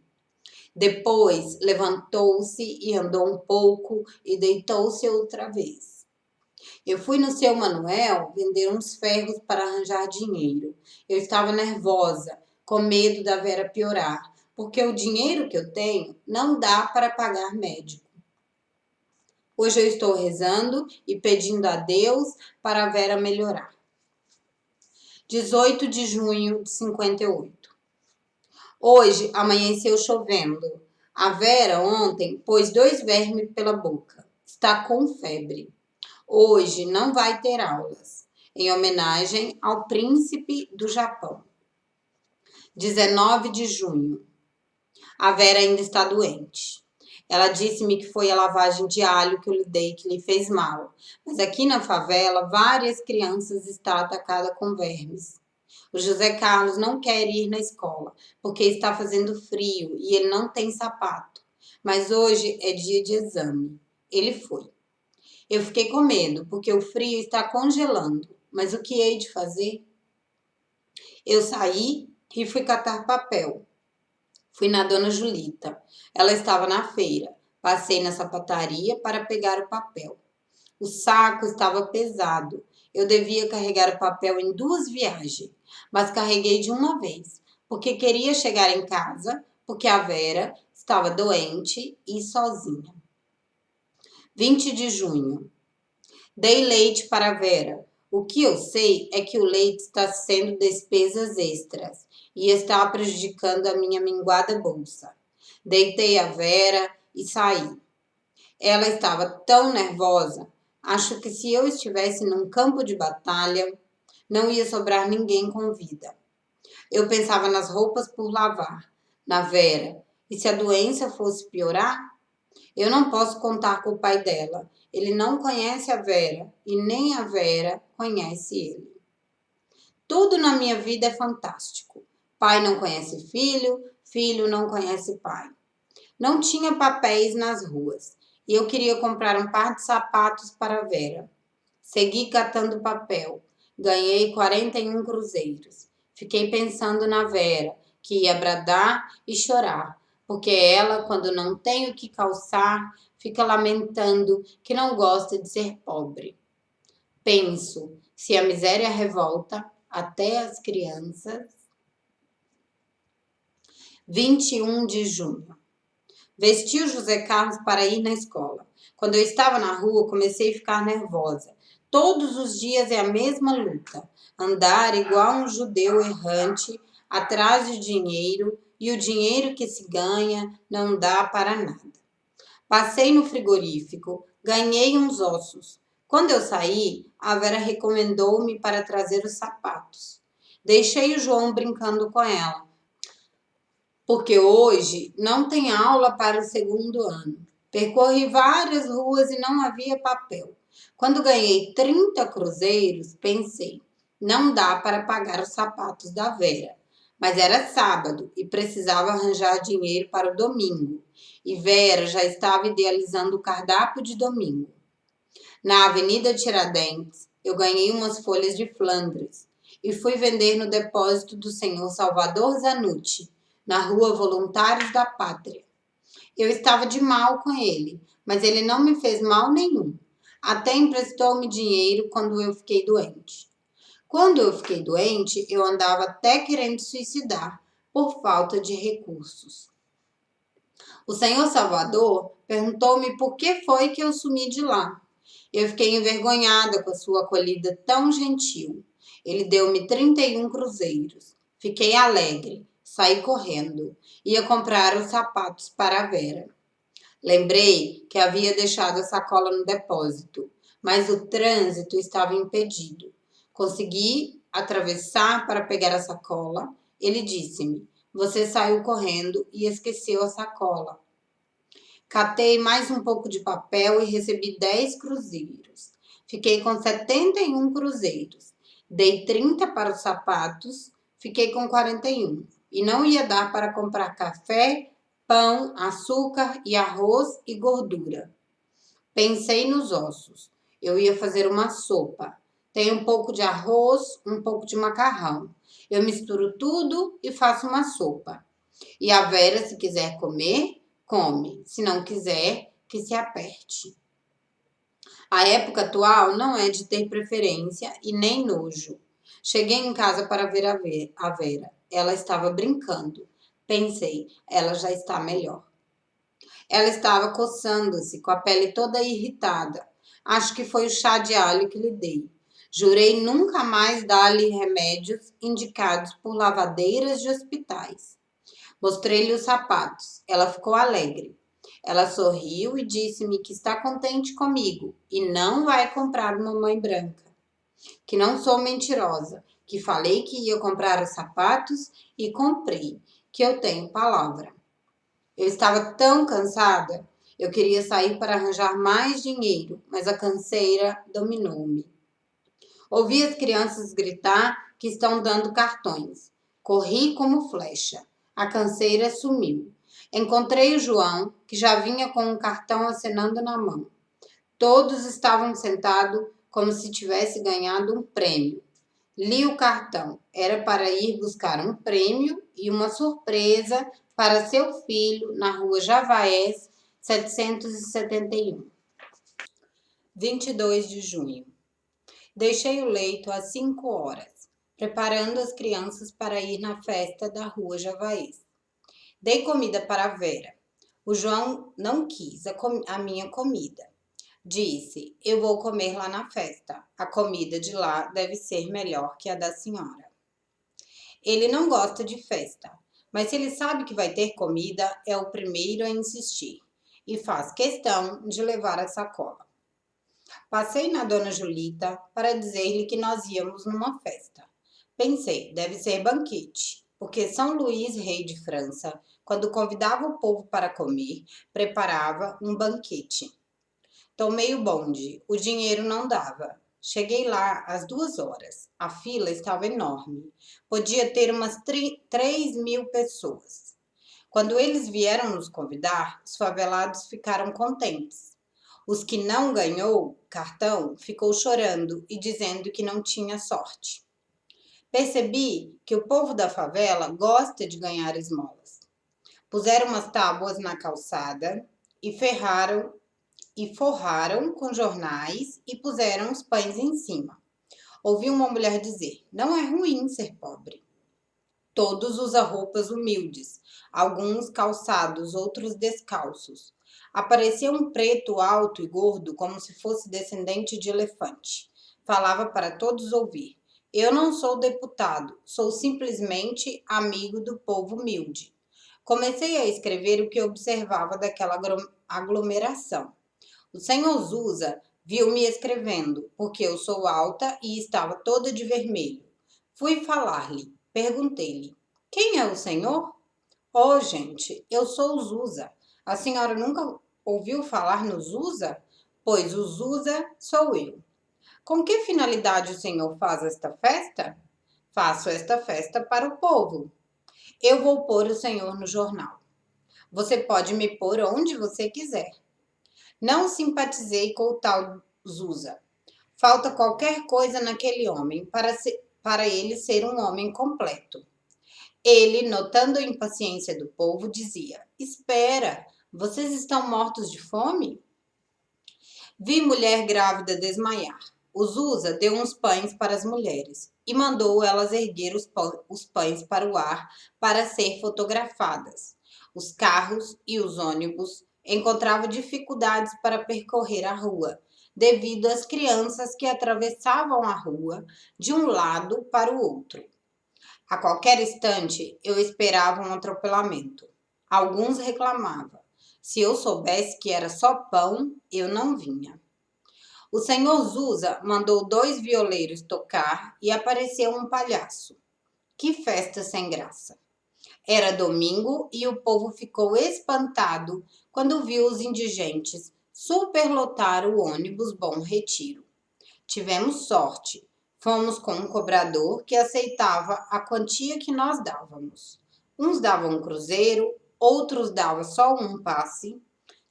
Depois levantou-se e andou um pouco e deitou-se outra vez. Eu fui no seu Manuel vender uns ferros para arranjar dinheiro. Eu estava nervosa, com medo da Vera piorar, porque o dinheiro que eu tenho não dá para pagar médico. Hoje eu estou rezando e pedindo a Deus para a Vera melhorar. 18 de junho de 58. Hoje amanheceu chovendo. A Vera ontem pôs 2 vermes pela boca. Está com febre. Hoje não vai ter aulas, em homenagem ao príncipe do Japão. 19 de junho. A Vera ainda está doente. Ela disse-me que foi a lavagem de alho que eu lhe dei que lhe fez mal. Mas aqui na favela, várias crianças estão atacadas com vermes. O José Carlos não quer ir na escola, porque está fazendo frio e ele não tem sapato. Mas hoje é dia de exame. Ele foi. Eu fiquei com medo, porque o frio está congelando. Mas o que hei de fazer? Eu saí e fui catar papel. Fui na dona Julita. Ela estava na feira. Passei na sapataria para pegar o papel. O saco estava pesado. Eu devia carregar o papel em 2 viagens, mas carreguei de uma vez, porque queria chegar em casa, porque a Vera estava doente e sozinha. 20 de junho. Dei leite para a Vera. O que eu sei é que o leite está sendo despesas extras e está prejudicando a minha minguada bolsa. Deitei a Vera e saí. Ela estava tão nervosa. Acho que se eu estivesse num campo de batalha, não ia sobrar ninguém com vida. Eu pensava nas roupas por lavar, na Vera. E se a doença fosse piorar? Eu não posso contar com o pai dela. Ele não conhece a Vera e nem a Vera conhece ele. Tudo na minha vida é fantástico. Pai não conhece filho, filho não conhece pai. Não tinha papéis nas ruas e eu queria comprar um par de sapatos para a Vera. Segui catando papel. Ganhei 41 cruzeiros. Fiquei pensando na Vera, que ia bradar e chorar, porque ela, quando não tem o que calçar, fica lamentando que não gosta de ser pobre. Penso, se a miséria revolta até as crianças. 21 de junho. Vesti o José Carlos para ir na escola. Quando eu estava na rua, comecei a ficar nervosa. Todos os dias é a mesma luta. Andar igual um judeu errante, atrás de dinheiro, e o dinheiro que se ganha não dá para nada. Passei no frigorífico, ganhei uns ossos. Quando eu saí, a Vera recomendou-me para trazer os sapatos. Deixei o João brincando com ela, porque hoje não tem aula para o 2º ano. Percorri várias ruas e não havia papel. Quando ganhei 30 cruzeiros, pensei, não dá para pagar os sapatos da Vera. Mas era sábado e precisava arranjar dinheiro para o domingo. E Vera já estava idealizando o cardápio de domingo. Na Avenida Tiradentes, eu ganhei umas folhas de Flandres e fui vender no depósito do senhor Salvador Zanucci, na rua Voluntários da Pátria. Eu estava de mal com ele, mas ele não me fez mal nenhum. Até emprestou-me dinheiro quando eu fiquei doente. Quando eu fiquei doente, eu andava até querendo suicidar, por falta de recursos. O senhor Salvador perguntou-me por que foi que eu sumi de lá. Eu fiquei envergonhada com a sua acolhida tão gentil. Ele deu-me 31 cruzeiros. Fiquei alegre. Saí correndo. Ia comprar os sapatos para a Vera. Lembrei que havia deixado a sacola no depósito, mas o trânsito estava impedido. Consegui atravessar para pegar a sacola. Ele disse-me, você saiu correndo e esqueceu a sacola. Catei mais um pouco de papel e recebi 10 cruzeiros. Fiquei com 71 cruzeiros. Dei 30 para os sapatos, fiquei com 41. e não ia dar para comprar café, pão, açúcar e arroz e gordura. Pensei nos ossos. Eu ia fazer uma sopa. Tem um pouco de arroz, um pouco de macarrão. Eu misturo tudo e faço uma sopa. E a Vera, se quiser comer, come. Se não quiser, que se aperte. A época atual não é de ter preferência e nem nojo. Cheguei em casa para ver a Vera. Ela estava brincando. Pensei, ela já está melhor. Ela estava coçando-se, com a pele toda irritada. Acho que foi o chá de alho que lhe dei. Jurei nunca mais dar-lhe remédios indicados por lavadeiras de hospitais. Mostrei-lhe os sapatos. Ela ficou alegre. Ela sorriu e disse-me que está contente comigo e não vai comprar uma mãe branca. Que não sou mentirosa, que falei que ia comprar os sapatos e comprei, que eu tenho palavra. Eu estava tão cansada, eu queria sair para arranjar mais dinheiro, mas a canseira dominou-me. Ouvi as crianças gritar que estão dando cartões. Corri como flecha. A canseira sumiu. Encontrei o João, que já vinha com um cartão acenando na mão. Todos estavam sentados como se tivesse ganhado um prêmio. Li o cartão. Era para ir buscar um prêmio e uma surpresa para seu filho na rua Javaés, 771. 22 de junho. Deixei o leito às 5 horas, preparando as crianças para ir na festa da rua Javaés. Dei comida para a Vera. O João não quis a minha comida. Disse, eu vou comer lá na festa. A comida de lá deve ser melhor que a da senhora. Ele não gosta de festa, mas se ele sabe que vai ter comida, é o primeiro a insistir e faz questão de levar a sacola. Passei na Dona Julita para dizer-lhe que nós íamos numa festa. Pensei, deve ser banquete, porque São Luís, rei de França, quando convidava o povo para comer, preparava um banquete. Tomei o bonde, o dinheiro não dava. Cheguei lá às 2 horas. A fila estava enorme. Podia ter umas 3.000 pessoas. Quando eles vieram nos convidar, os favelados ficaram contentes. Os que não ganhou cartão ficou chorando e dizendo que não tinha sorte. Percebi que o povo da favela gosta de ganhar esmolas. Puseram umas tábuas na calçada e forraram com jornais e puseram os pães em cima. Ouvi uma mulher dizer, não é ruim ser pobre. Todos usam roupas humildes, alguns calçados, outros descalços. Apareceu um preto alto e gordo, como se fosse descendente de elefante. Falava para todos ouvir. Eu não sou deputado, sou simplesmente amigo do povo humilde. Comecei a escrever o que observava daquela aglomeração. O senhor Zusa viu-me escrevendo, porque eu sou alta e estava toda de vermelho. Fui falar-lhe, perguntei-lhe, quem é o senhor? Oh, gente, eu sou o Zusa. A senhora nunca ouviu falar no Zusa? Pois o Zusa sou eu. Com que finalidade o senhor faz esta festa? Faço esta festa para o povo. Eu vou pôr o senhor no jornal. Você pode me pôr onde você quiser. Não simpatizei com o tal Zusa. Falta qualquer coisa naquele homem para ele ser um homem completo. Ele, notando a impaciência do povo, dizia, espera, vocês estão mortos de fome? Vi mulher grávida desmaiar. O Zusa deu uns pães para as mulheres e mandou elas erguer os pães para o ar para ser fotografadas. Os carros e os ônibus encontravam dificuldades para percorrer a rua, devido às crianças que atravessavam a rua de um lado para o outro. A qualquer instante, eu esperava um atropelamento. Alguns reclamavam. Se eu soubesse que era só pão, eu não vinha. O senhor Zusa mandou 2 violeiros tocar e apareceu um palhaço. Que festa sem graça! Era domingo e o povo ficou espantado quando viu os indigentes superlotar o ônibus Bom Retiro. Tivemos sorte. Fomos com um cobrador que aceitava a quantia que nós dávamos. Uns davam um cruzeiro, outros davam só um passe.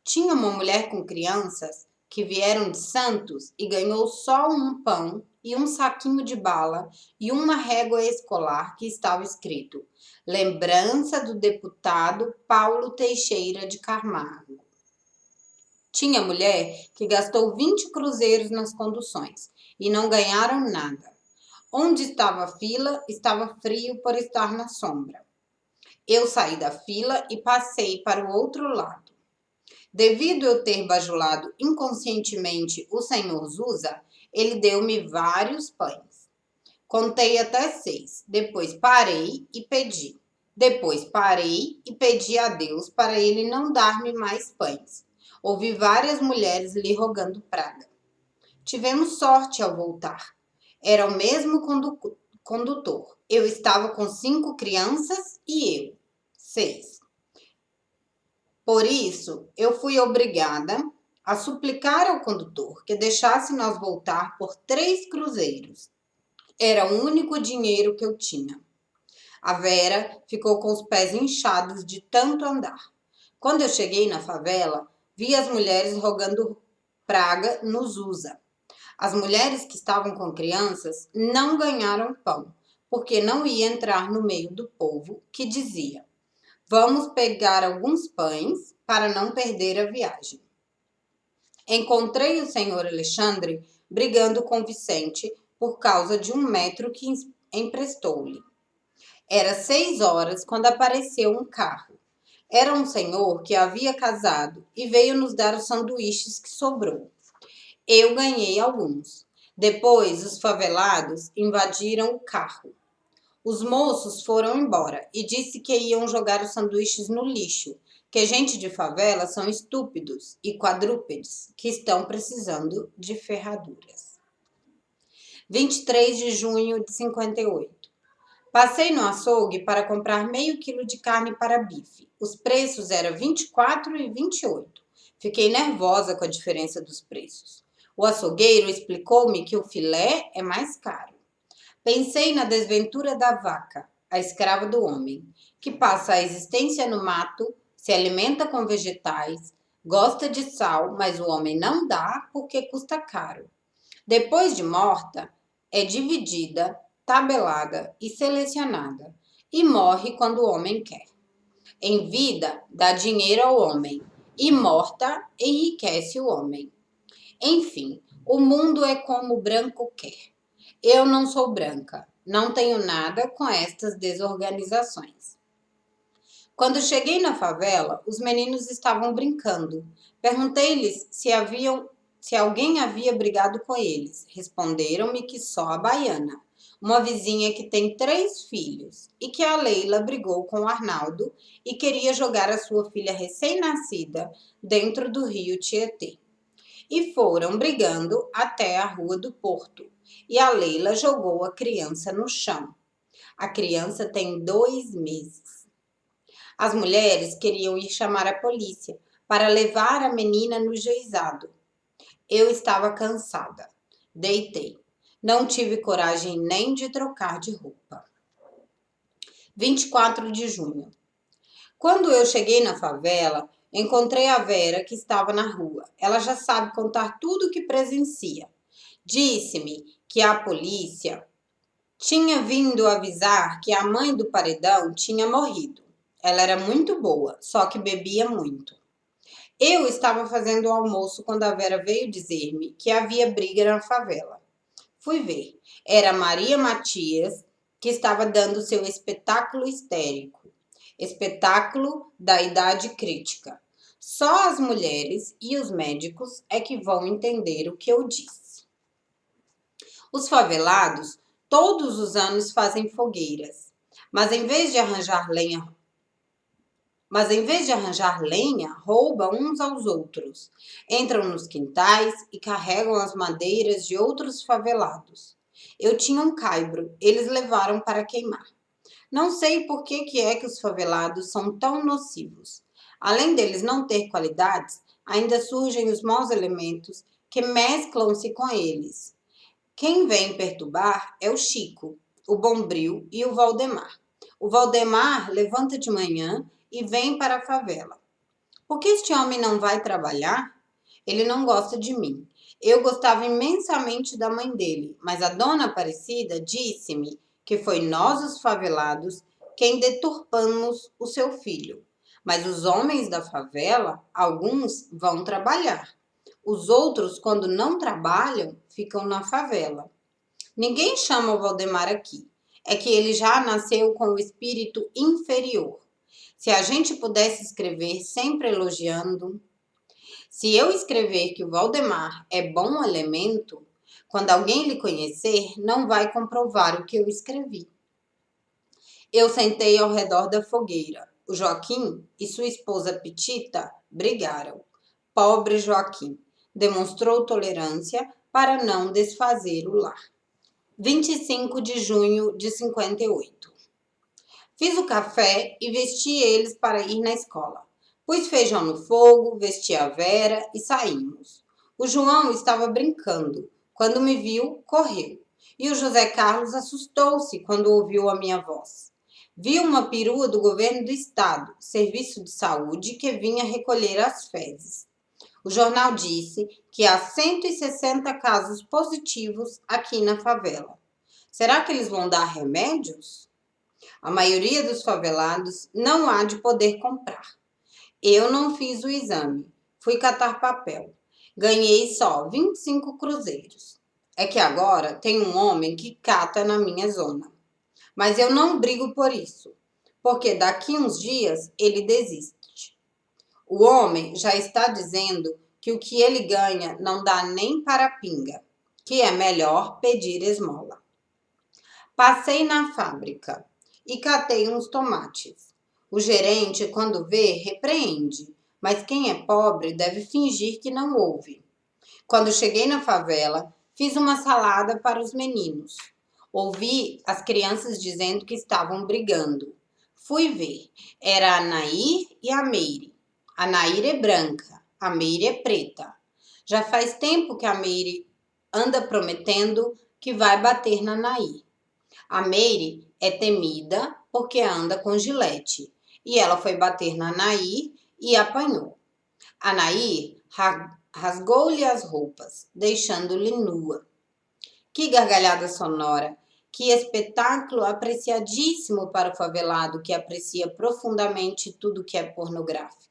Tinha uma mulher com crianças que vieram de Santos e ganhou só um pão e um saquinho de bala e uma régua escolar que estava escrito: Lembrança do deputado Paulo Teixeira de Camargo. Tinha mulher que gastou 20 cruzeiros nas conduções e não ganharam nada. Onde estava a fila, estava frio por estar na sombra. Eu saí da fila e passei para o outro lado. Devido eu ter bajulado inconscientemente o senhor Zusa, ele deu-me vários pães. Contei até 6, depois parei e pedi. Depois parei e pedi a Deus para ele não dar-me mais pães. Ouvi várias mulheres lhe rogando praga. Tivemos sorte ao voltar. Era o mesmo condutor. Eu estava com 5 crianças e eu, 6. Por isso, eu fui obrigada a suplicar ao condutor que deixasse nós voltar por 3 cruzeiros. Era o único dinheiro que eu tinha. A Vera ficou com os pés inchados de tanto andar. Quando eu cheguei na favela, vi as mulheres rogando praga no Zusa. As mulheres que estavam com crianças não ganharam pão, porque não ia entrar no meio do povo que dizia: vamos pegar alguns pães para não perder a viagem. Encontrei o senhor Alexandre brigando com Vicente por causa de 1 metro que emprestou-lhe. Era 6 horas quando apareceu um carro. Era um senhor que havia casado e veio nos dar os sanduíches que sobrou. Eu ganhei alguns. Depois, os favelados invadiram o carro. Os moços foram embora e disse que iam jogar os sanduíches no lixo, que gente de favela são estúpidos e quadrúpedes que estão precisando de ferraduras. 23 de junho de 58. Passei no açougue para comprar meio quilo de carne para bife. Os preços eram 24 e 28. Fiquei nervosa com a diferença dos preços. O açougueiro explicou-me que o filé é mais caro. Pensei na desventura da vaca, a escrava do homem, que passa a existência no mato, se alimenta com vegetais, gosta de sal, mas o homem não dá porque custa caro. Depois de morta, é dividida, tabelada e selecionada, e morre quando o homem quer. Em vida, dá dinheiro ao homem, e morta, enriquece o homem. Enfim, o mundo é como o branco quer. Eu não sou branca, não tenho nada com estas desorganizações. Quando cheguei na favela, os meninos estavam brincando. Perguntei-lhes se alguém havia brigado com eles. Responderam-me que só a baiana, uma vizinha que tem 3 filhos, e que a Leila brigou com o Arnaldo e queria jogar a sua filha recém-nascida dentro do rio Tietê. E foram brigando até a Rua do Porto. E a Leila jogou a criança no chão. A criança tem 2 meses. As mulheres queriam ir chamar a polícia para levar a menina no juizado. Eu estava cansada. Deitei. Não tive coragem nem de trocar de roupa. 24 de junho. Quando eu cheguei na favela, encontrei a Vera que estava na rua. Ela já sabe contar tudo o que presencia. Disse-me que a polícia tinha vindo avisar que a mãe do paredão tinha morrido. Ela era muito boa, só que bebia muito. Eu estava fazendo o almoço quando a Vera veio dizer-me que havia briga na favela. Fui ver. Era Maria Matias que estava dando seu espetáculo histérico. Espetáculo da idade crítica. Só as mulheres e os médicos é que vão entender o que eu disse. Os favelados todos os anos fazem fogueiras, mas em vez de arranjar lenha, roubam uns aos outros. Entram nos quintais e carregam as madeiras de outros favelados. Eu tinha um caibro, eles levaram para queimar. Não sei por que é que os favelados são tão nocivos. Além deles não ter qualidades, ainda surgem os maus elementos que mesclam-se com eles. Quem vem perturbar é o Chico, o Bombril e o Valdemar. O Valdemar levanta de manhã e vem para a favela. Por que este homem não vai trabalhar? Ele não gosta de mim. Eu gostava imensamente da mãe dele, mas a dona Aparecida disse-me que foi nós, os favelados, quem deturpamos o seu filho. Mas os homens da favela, alguns vão trabalhar. Os outros, quando não trabalham, ficam na favela. Ninguém chama o Valdemar aqui. É que ele já nasceu com o espírito inferior. Se a gente pudesse escrever sempre elogiando. Se eu escrever que o Valdemar é bom elemento, quando alguém lhe conhecer, não vai comprovar o que eu escrevi. Eu sentei ao redor da fogueira. O Joaquim e sua esposa Petita brigaram. Pobre Joaquim. Demonstrou tolerância para não desfazer o lar. 25 de junho de 58. Fiz o café e vesti eles para ir na escola. Pus feijão no fogo, vesti a Vera e saímos. O João estava brincando. Quando me viu, correu. E o José Carlos assustou-se quando ouviu a minha voz. Vi uma perua do governo do estado, serviço de saúde, que vinha recolher as fezes. O jornal disse que há 160 casos positivos aqui na favela. Será que eles vão dar remédios? A maioria dos favelados não há de poder comprar. Eu não fiz o exame, fui catar papel. Ganhei só 25 cruzeiros. É que agora tem um homem que cata na minha zona. Mas eu não brigo por isso, porque daqui uns dias ele desiste. O homem já está dizendo que o que ele ganha não dá nem para a pinga, que é melhor pedir esmola. Passei na fábrica e catei uns tomates. O gerente, quando vê, repreende, mas quem é pobre deve fingir que não ouve. Quando cheguei na favela, fiz uma salada para os meninos. Ouvi as crianças dizendo que estavam brigando. Fui ver. Era a Nair e a Meire. A Nair é branca, a Meire é preta. Já faz tempo que a Meire anda prometendo que vai bater na Nair. A Meire é temida porque anda com gilete. E ela foi bater na Nair e apanhou. A Nair rasgou-lhe as roupas, deixando-lhe nua. Que gargalhada sonora! Que espetáculo apreciadíssimo para o favelado que aprecia profundamente tudo que é pornográfico.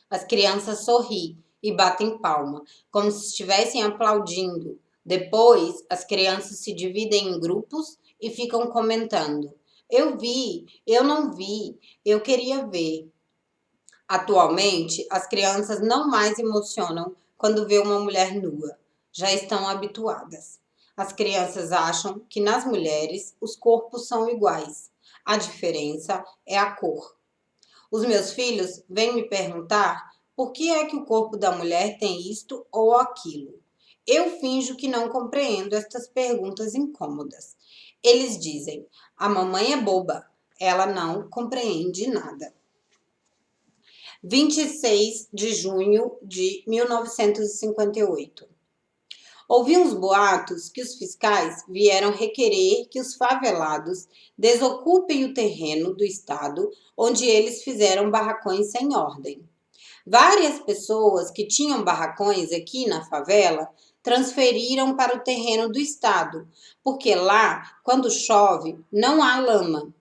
As crianças sorriem e batem palma, como se estivessem aplaudindo. Depois, as crianças se dividem em grupos e ficam comentando. Eu vi, eu não vi, eu queria ver. Atualmente, as crianças não mais emocionam quando vê uma mulher nua. Já estão habituadas. As crianças acham que nas mulheres os corpos são iguais. A diferença é a cor. Os meus filhos vêm me perguntar por que é que o corpo da mulher tem isto ou aquilo. Eu finjo que não compreendo estas perguntas incômodas. Eles dizem, a mamãe é boba, ela não compreende nada. 26 de junho de 1958. Ouvi uns boatos que os fiscais vieram requerer que os favelados desocupem o terreno do estado onde eles fizeram barracões sem ordem. Várias pessoas que tinham barracões aqui na favela transferiram para o terreno do estado, porque lá, quando chove, não há lama.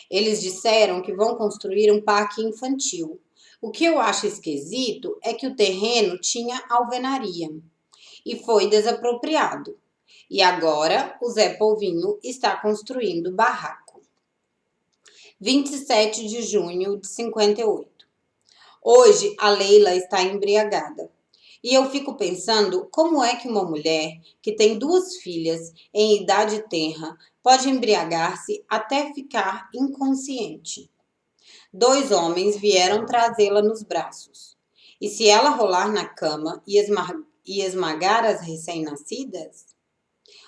Eles disseram que vão construir um parque infantil. O que eu acho esquisito é que o terreno tinha alvenaria e foi desapropriado. E agora o Zé Polvinho está construindo barraco. 27 de junho de 58. Hoje a Leila está embriagada. E eu fico pensando como é que uma mulher que tem 2 filhas em idade tenra pode embriagar-se até ficar inconsciente. 2 homens vieram trazê-la nos braços. E se ela rolar na cama e esmagar as recém-nascidas?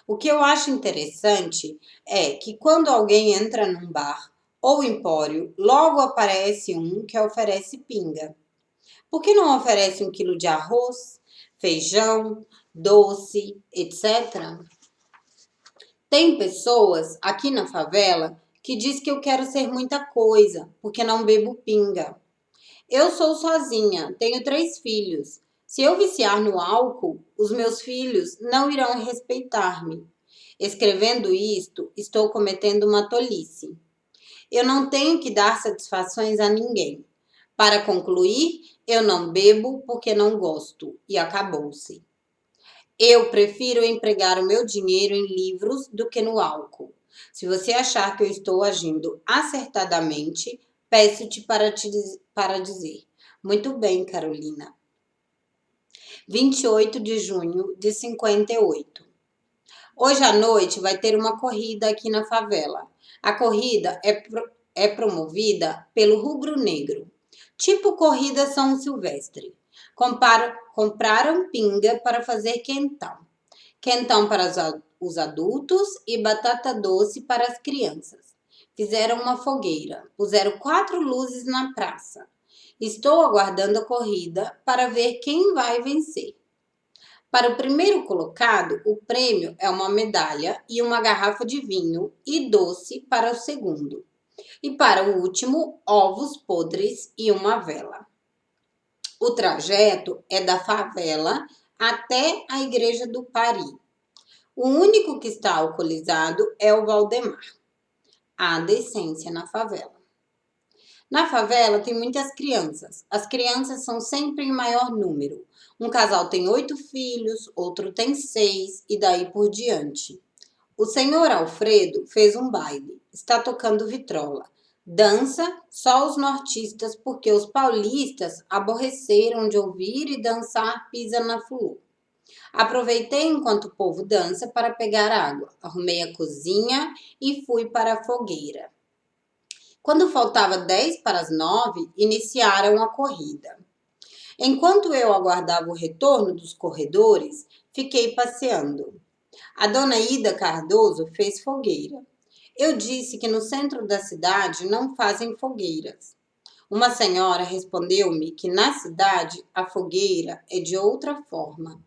O que eu acho interessante é que quando alguém entra num bar ou empório, logo aparece um que oferece pinga. Por que não oferece 1 quilo de arroz, feijão, doce, etc? Tem pessoas aqui na favela que diz que eu quero ser muita coisa, porque não bebo pinga. Eu sou sozinha, tenho 3 filhos. Se eu viciar no álcool, os meus filhos não irão respeitar-me. Escrevendo isto, estou cometendo uma tolice. Eu não tenho que dar satisfações a ninguém. Para concluir, eu não bebo porque não gosto, e acabou-se. Eu prefiro empregar o meu dinheiro em livros do que no álcool. Se você achar que eu estou agindo acertadamente, peço-te para dizer. Muito bem, Carolina. 28 de junho de 58. Hoje à noite vai ter uma corrida aqui na favela. A corrida é promovida pelo Rubro Negro, tipo corrida São Silvestre. Compraram pinga para fazer quentão. Quentão para os adultos e batata doce para as crianças. Fizeram uma fogueira, puseram 4 luzes na praça. Estou aguardando a corrida para ver quem vai vencer. Para o primeiro colocado, o prêmio é uma medalha e uma garrafa de vinho e doce para o segundo. E para o último, ovos podres e uma vela. O trajeto é da favela até a igreja do Pari. O único que está alcoolizado é o Valdemar. Há decência na favela. Na favela tem muitas crianças. As crianças são sempre em maior número. Um casal tem 8 filhos, outro tem 6 e daí por diante. O senhor Alfredo fez um baile. Está tocando vitrola. Dança só os nortistas porque os paulistas aborreceram de ouvir e dançar pisa na fulô. Aproveitei enquanto o povo dança para pegar água. Arrumei a cozinha e fui para a fogueira. Quando faltava 10 para as 9, iniciaram a corrida. Enquanto eu aguardava o retorno dos corredores, fiquei passeando. A dona Ida Cardoso fez fogueira. Eu disse que no centro da cidade não fazem fogueiras. Uma senhora respondeu-me que na cidade a fogueira é de outra forma.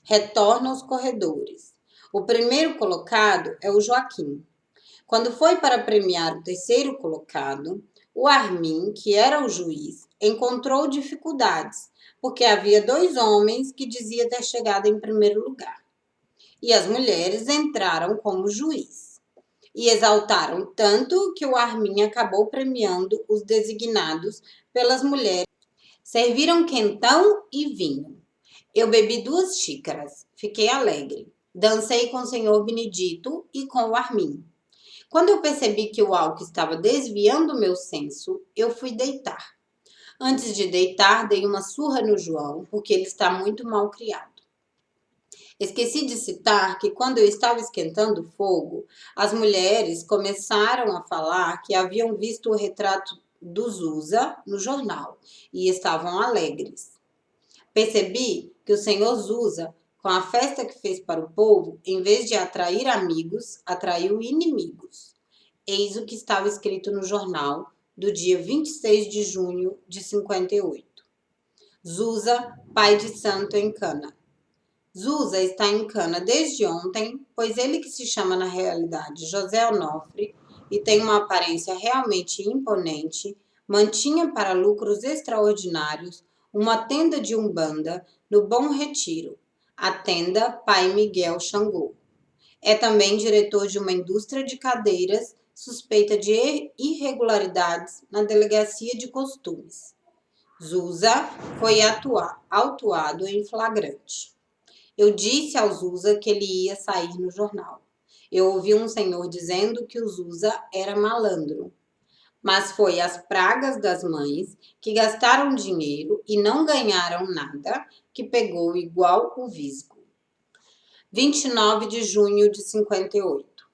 Retorna aos corredores. O primeiro colocado é o Joaquim. Quando foi para premiar o terceiro colocado, o Armin, que era o juiz, encontrou dificuldades, porque havia 2 homens que diziam ter chegado em primeiro lugar. E as mulheres entraram como juiz. E exaltaram tanto que o Armin acabou premiando os designados pelas mulheres. Serviram quentão e vinho. Eu bebi 2 xícaras, fiquei alegre. Dancei com o senhor Benedito e com o Armin. Quando eu percebi que o álcool estava desviando o meu senso, eu fui deitar. Antes de deitar, dei uma surra no João, porque ele está muito mal criado. Esqueci de citar que quando eu estava esquentando o fogo, as mulheres começaram a falar que haviam visto o retrato do Zusa no jornal e estavam alegres. Percebi que o senhor Zusa, com a festa que fez para o povo, em vez de atrair amigos, atraiu inimigos. Eis o que estava escrito no jornal do dia 26 de junho de 58. Zusa, pai de santo em cana. Zusa está em cana desde ontem, pois ele, que se chama na realidade José Onofre e tem uma aparência realmente imponente, mantinha para lucros extraordinários uma tenda de umbanda no Bom Retiro, a tenda Pai Miguel Xangô. É também diretor de uma indústria de cadeiras suspeita de irregularidades na delegacia de costumes. Zusa foi autuado em flagrante. Eu disse ao Zusa que ele ia sair no jornal. Eu ouvi um senhor dizendo que o Zusa era malandro. Mas foi as pragas das mães que gastaram dinheiro e não ganharam nada que pegou igual o visgo. 29 de junho de 58.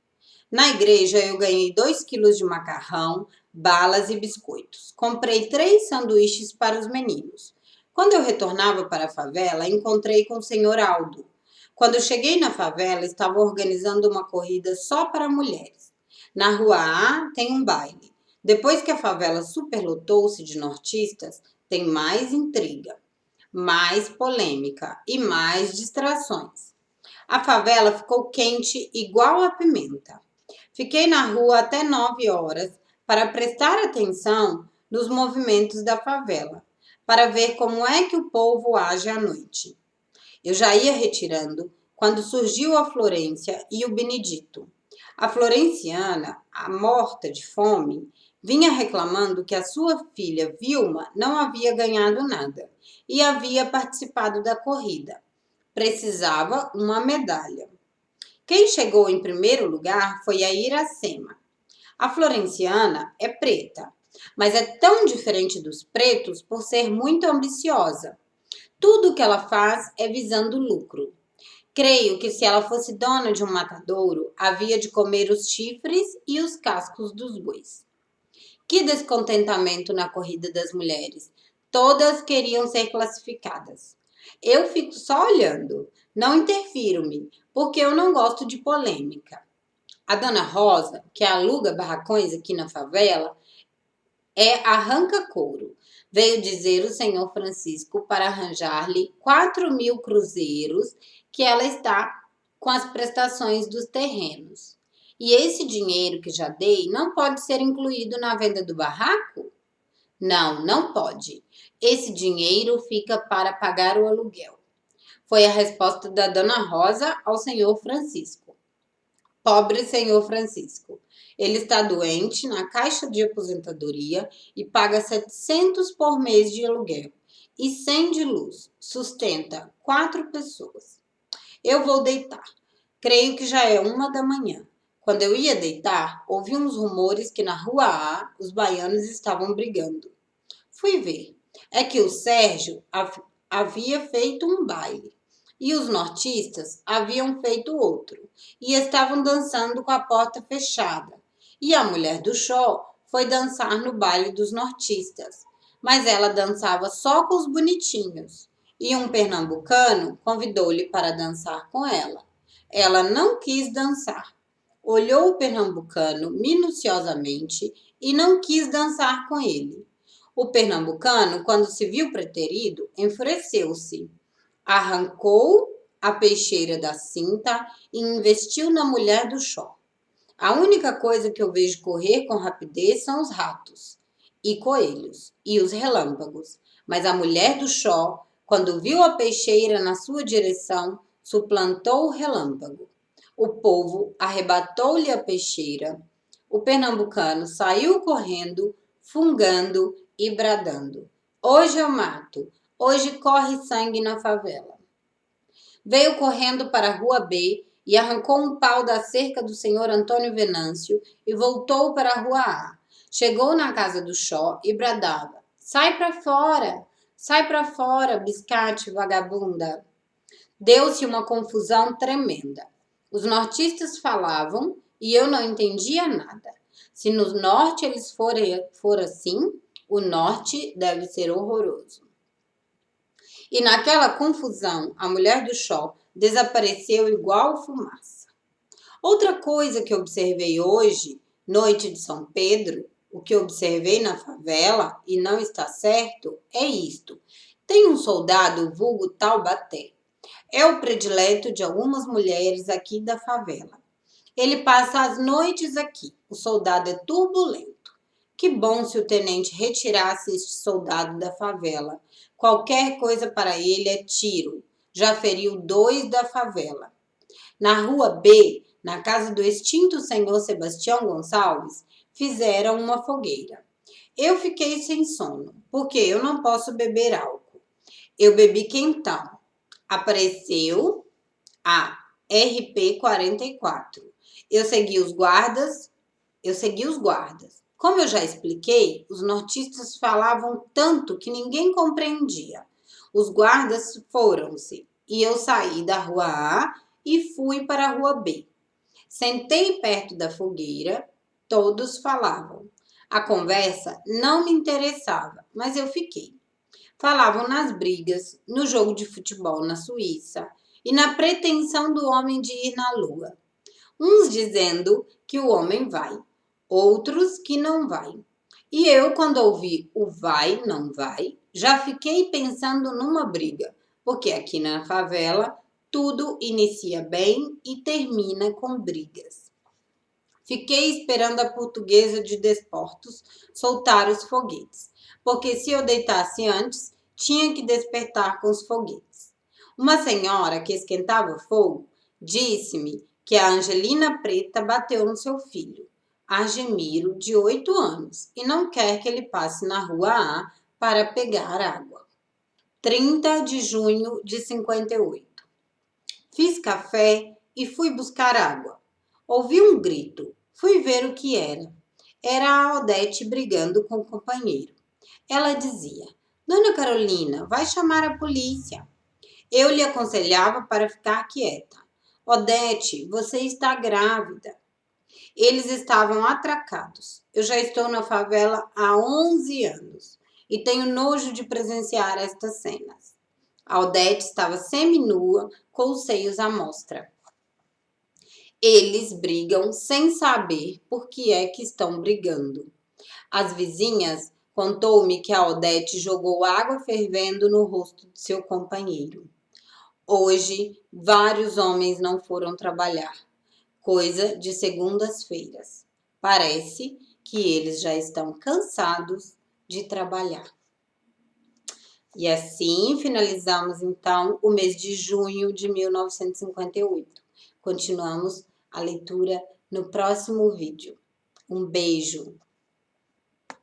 Na igreja eu ganhei 2 quilos de macarrão, balas e biscoitos. Comprei 3 sanduíches para os meninos. Quando eu retornava para a favela, encontrei com o senhor Aldo. Quando eu cheguei na favela, estava organizando uma corrida só para mulheres. Na rua A tem um baile. Depois que a favela superlotou-se de nortistas, tem mais intriga, mais polêmica e mais distrações. A favela ficou quente igual a pimenta. Fiquei na rua até 9 horas para prestar atenção nos movimentos da favela, para ver como é que o povo age à noite. Eu já ia retirando quando surgiu a Florência e o Benedito. A Florenciana, a morta de fome, vinha reclamando que a sua filha Vilma não havia ganhado nada e havia participado da corrida. Precisava uma medalha. Quem chegou em primeiro lugar foi a Iracema. A Florenciana é preta, mas é tão diferente dos pretos por ser muito ambiciosa. Tudo que ela faz é visando lucro. Creio que se ela fosse dona de um matadouro, havia de comer os chifres e os cascos dos bois. Que descontentamento na corrida das mulheres. Todas queriam ser classificadas. Eu fico só olhando, não interfiro-me, porque eu não gosto de polêmica. A dona Rosa, que aluga barracões aqui na favela, é arranca-couro. Veio dizer o senhor Francisco para arranjar-lhe 4.000 cruzeiros que ela está com as prestações dos terrenos. E esse dinheiro que já dei não pode ser incluído na venda do barraco? Não, não pode. Esse dinheiro fica para pagar o aluguel. Foi a resposta da dona Rosa ao senhor Francisco. Pobre senhor Francisco. Ele está doente na caixa de aposentadoria e paga 700 por mês de aluguel e 100 de luz. Sustenta 4 pessoas. Eu vou deitar. Creio que já é 1 da manhã. Quando eu ia deitar, ouvi uns rumores que na Rua A os baianos estavam brigando. Fui ver. É que o Sérgio havia feito um baile e os nortistas haviam feito outro e estavam dançando com a porta fechada. E a mulher do show foi dançar no baile dos nortistas, mas ela dançava só com os bonitinhos. E um pernambucano convidou-lhe para dançar com ela. Ela não quis dançar. Olhou o pernambucano minuciosamente e não quis dançar com ele. O pernambucano, quando se viu preterido, enfureceu-se. Arrancou a peixeira da cinta e investiu na mulher do Xó. A única coisa que eu vejo correr com rapidez são os ratos e coelhos e os relâmpagos. Mas a mulher do Xó, quando viu a peixeira na sua direção, suplantou o relâmpago. O povo arrebatou-lhe a peixeira. O pernambucano saiu correndo, fungando e bradando. Hoje eu mato. Hoje corre sangue na favela. Veio correndo para a Rua B e arrancou um pau da cerca do senhor Antônio Venâncio e voltou para a Rua A. Chegou na casa do Xó e bradava: sai para fora, biscate vagabunda. Deu-se uma confusão tremenda. Os nortistas falavam e eu não entendia nada. Se no norte eles for assim, o norte deve ser horroroso. E naquela confusão, a mulher do Xó desapareceu igual fumaça. Outra coisa que observei hoje, noite de São Pedro, o que observei na favela e não está certo, é isto. Tem um soldado vulgo Taubaté. É o predileto de algumas mulheres aqui da favela. Ele passa as noites aqui. O soldado é turbulento. Que bom se o tenente retirasse este soldado da favela. Qualquer coisa para ele é tiro. Já feriu 2 da favela. Na Rua B, na casa do extinto senhor Sebastião Gonçalves, fizeram uma fogueira. Eu fiquei sem sono, porque eu não posso beber álcool. Eu bebi quentão. Apareceu a RP-44. Eu segui os guardas. Como eu já expliquei, os nortistas falavam tanto que ninguém compreendia. Os guardas foram-se e eu saí da Rua A e fui para a Rua B. Sentei perto da fogueira, todos falavam. A conversa não me interessava, mas eu fiquei. Falavam nas brigas, no jogo de futebol na Suíça e na pretensão do homem de ir na Lua. Uns dizendo que o homem vai, outros que não vai. E eu, quando ouvi o vai, não vai, já fiquei pensando numa briga, porque aqui na favela tudo inicia bem e termina com brigas. Fiquei esperando a portuguesa de desportos soltar os foguetes, porque se eu deitasse antes, tinha que despertar com os foguetes. Uma senhora que esquentava fogo disse-me que a Angelina Preta bateu no seu filho, Argemiro, de 8 anos, e não quer que ele passe na rua A para pegar água. 30 de junho de 58. Fiz café e fui buscar água. Ouvi um grito. Fui ver o que era. Era a Odete brigando com o companheiro. Ela dizia: Dona Carolina, vai chamar a polícia. Eu lhe aconselhava para ficar quieta. Odete, você está grávida. Eles estavam atracados. Eu já estou na favela há 11 anos e tenho nojo de presenciar estas cenas. A Odete estava seminua, com os seios à mostra. Eles brigam sem saber por que é que estão brigando. As vizinhas contou-me que a Odete jogou água fervendo no rosto de seu companheiro. Hoje, vários homens não foram trabalhar. Coisa de segundas-feiras. Parece que eles já estão cansados de trabalhar. E assim finalizamos então o mês de junho de 1958. Continuamos a leitura no próximo vídeo. Um beijo!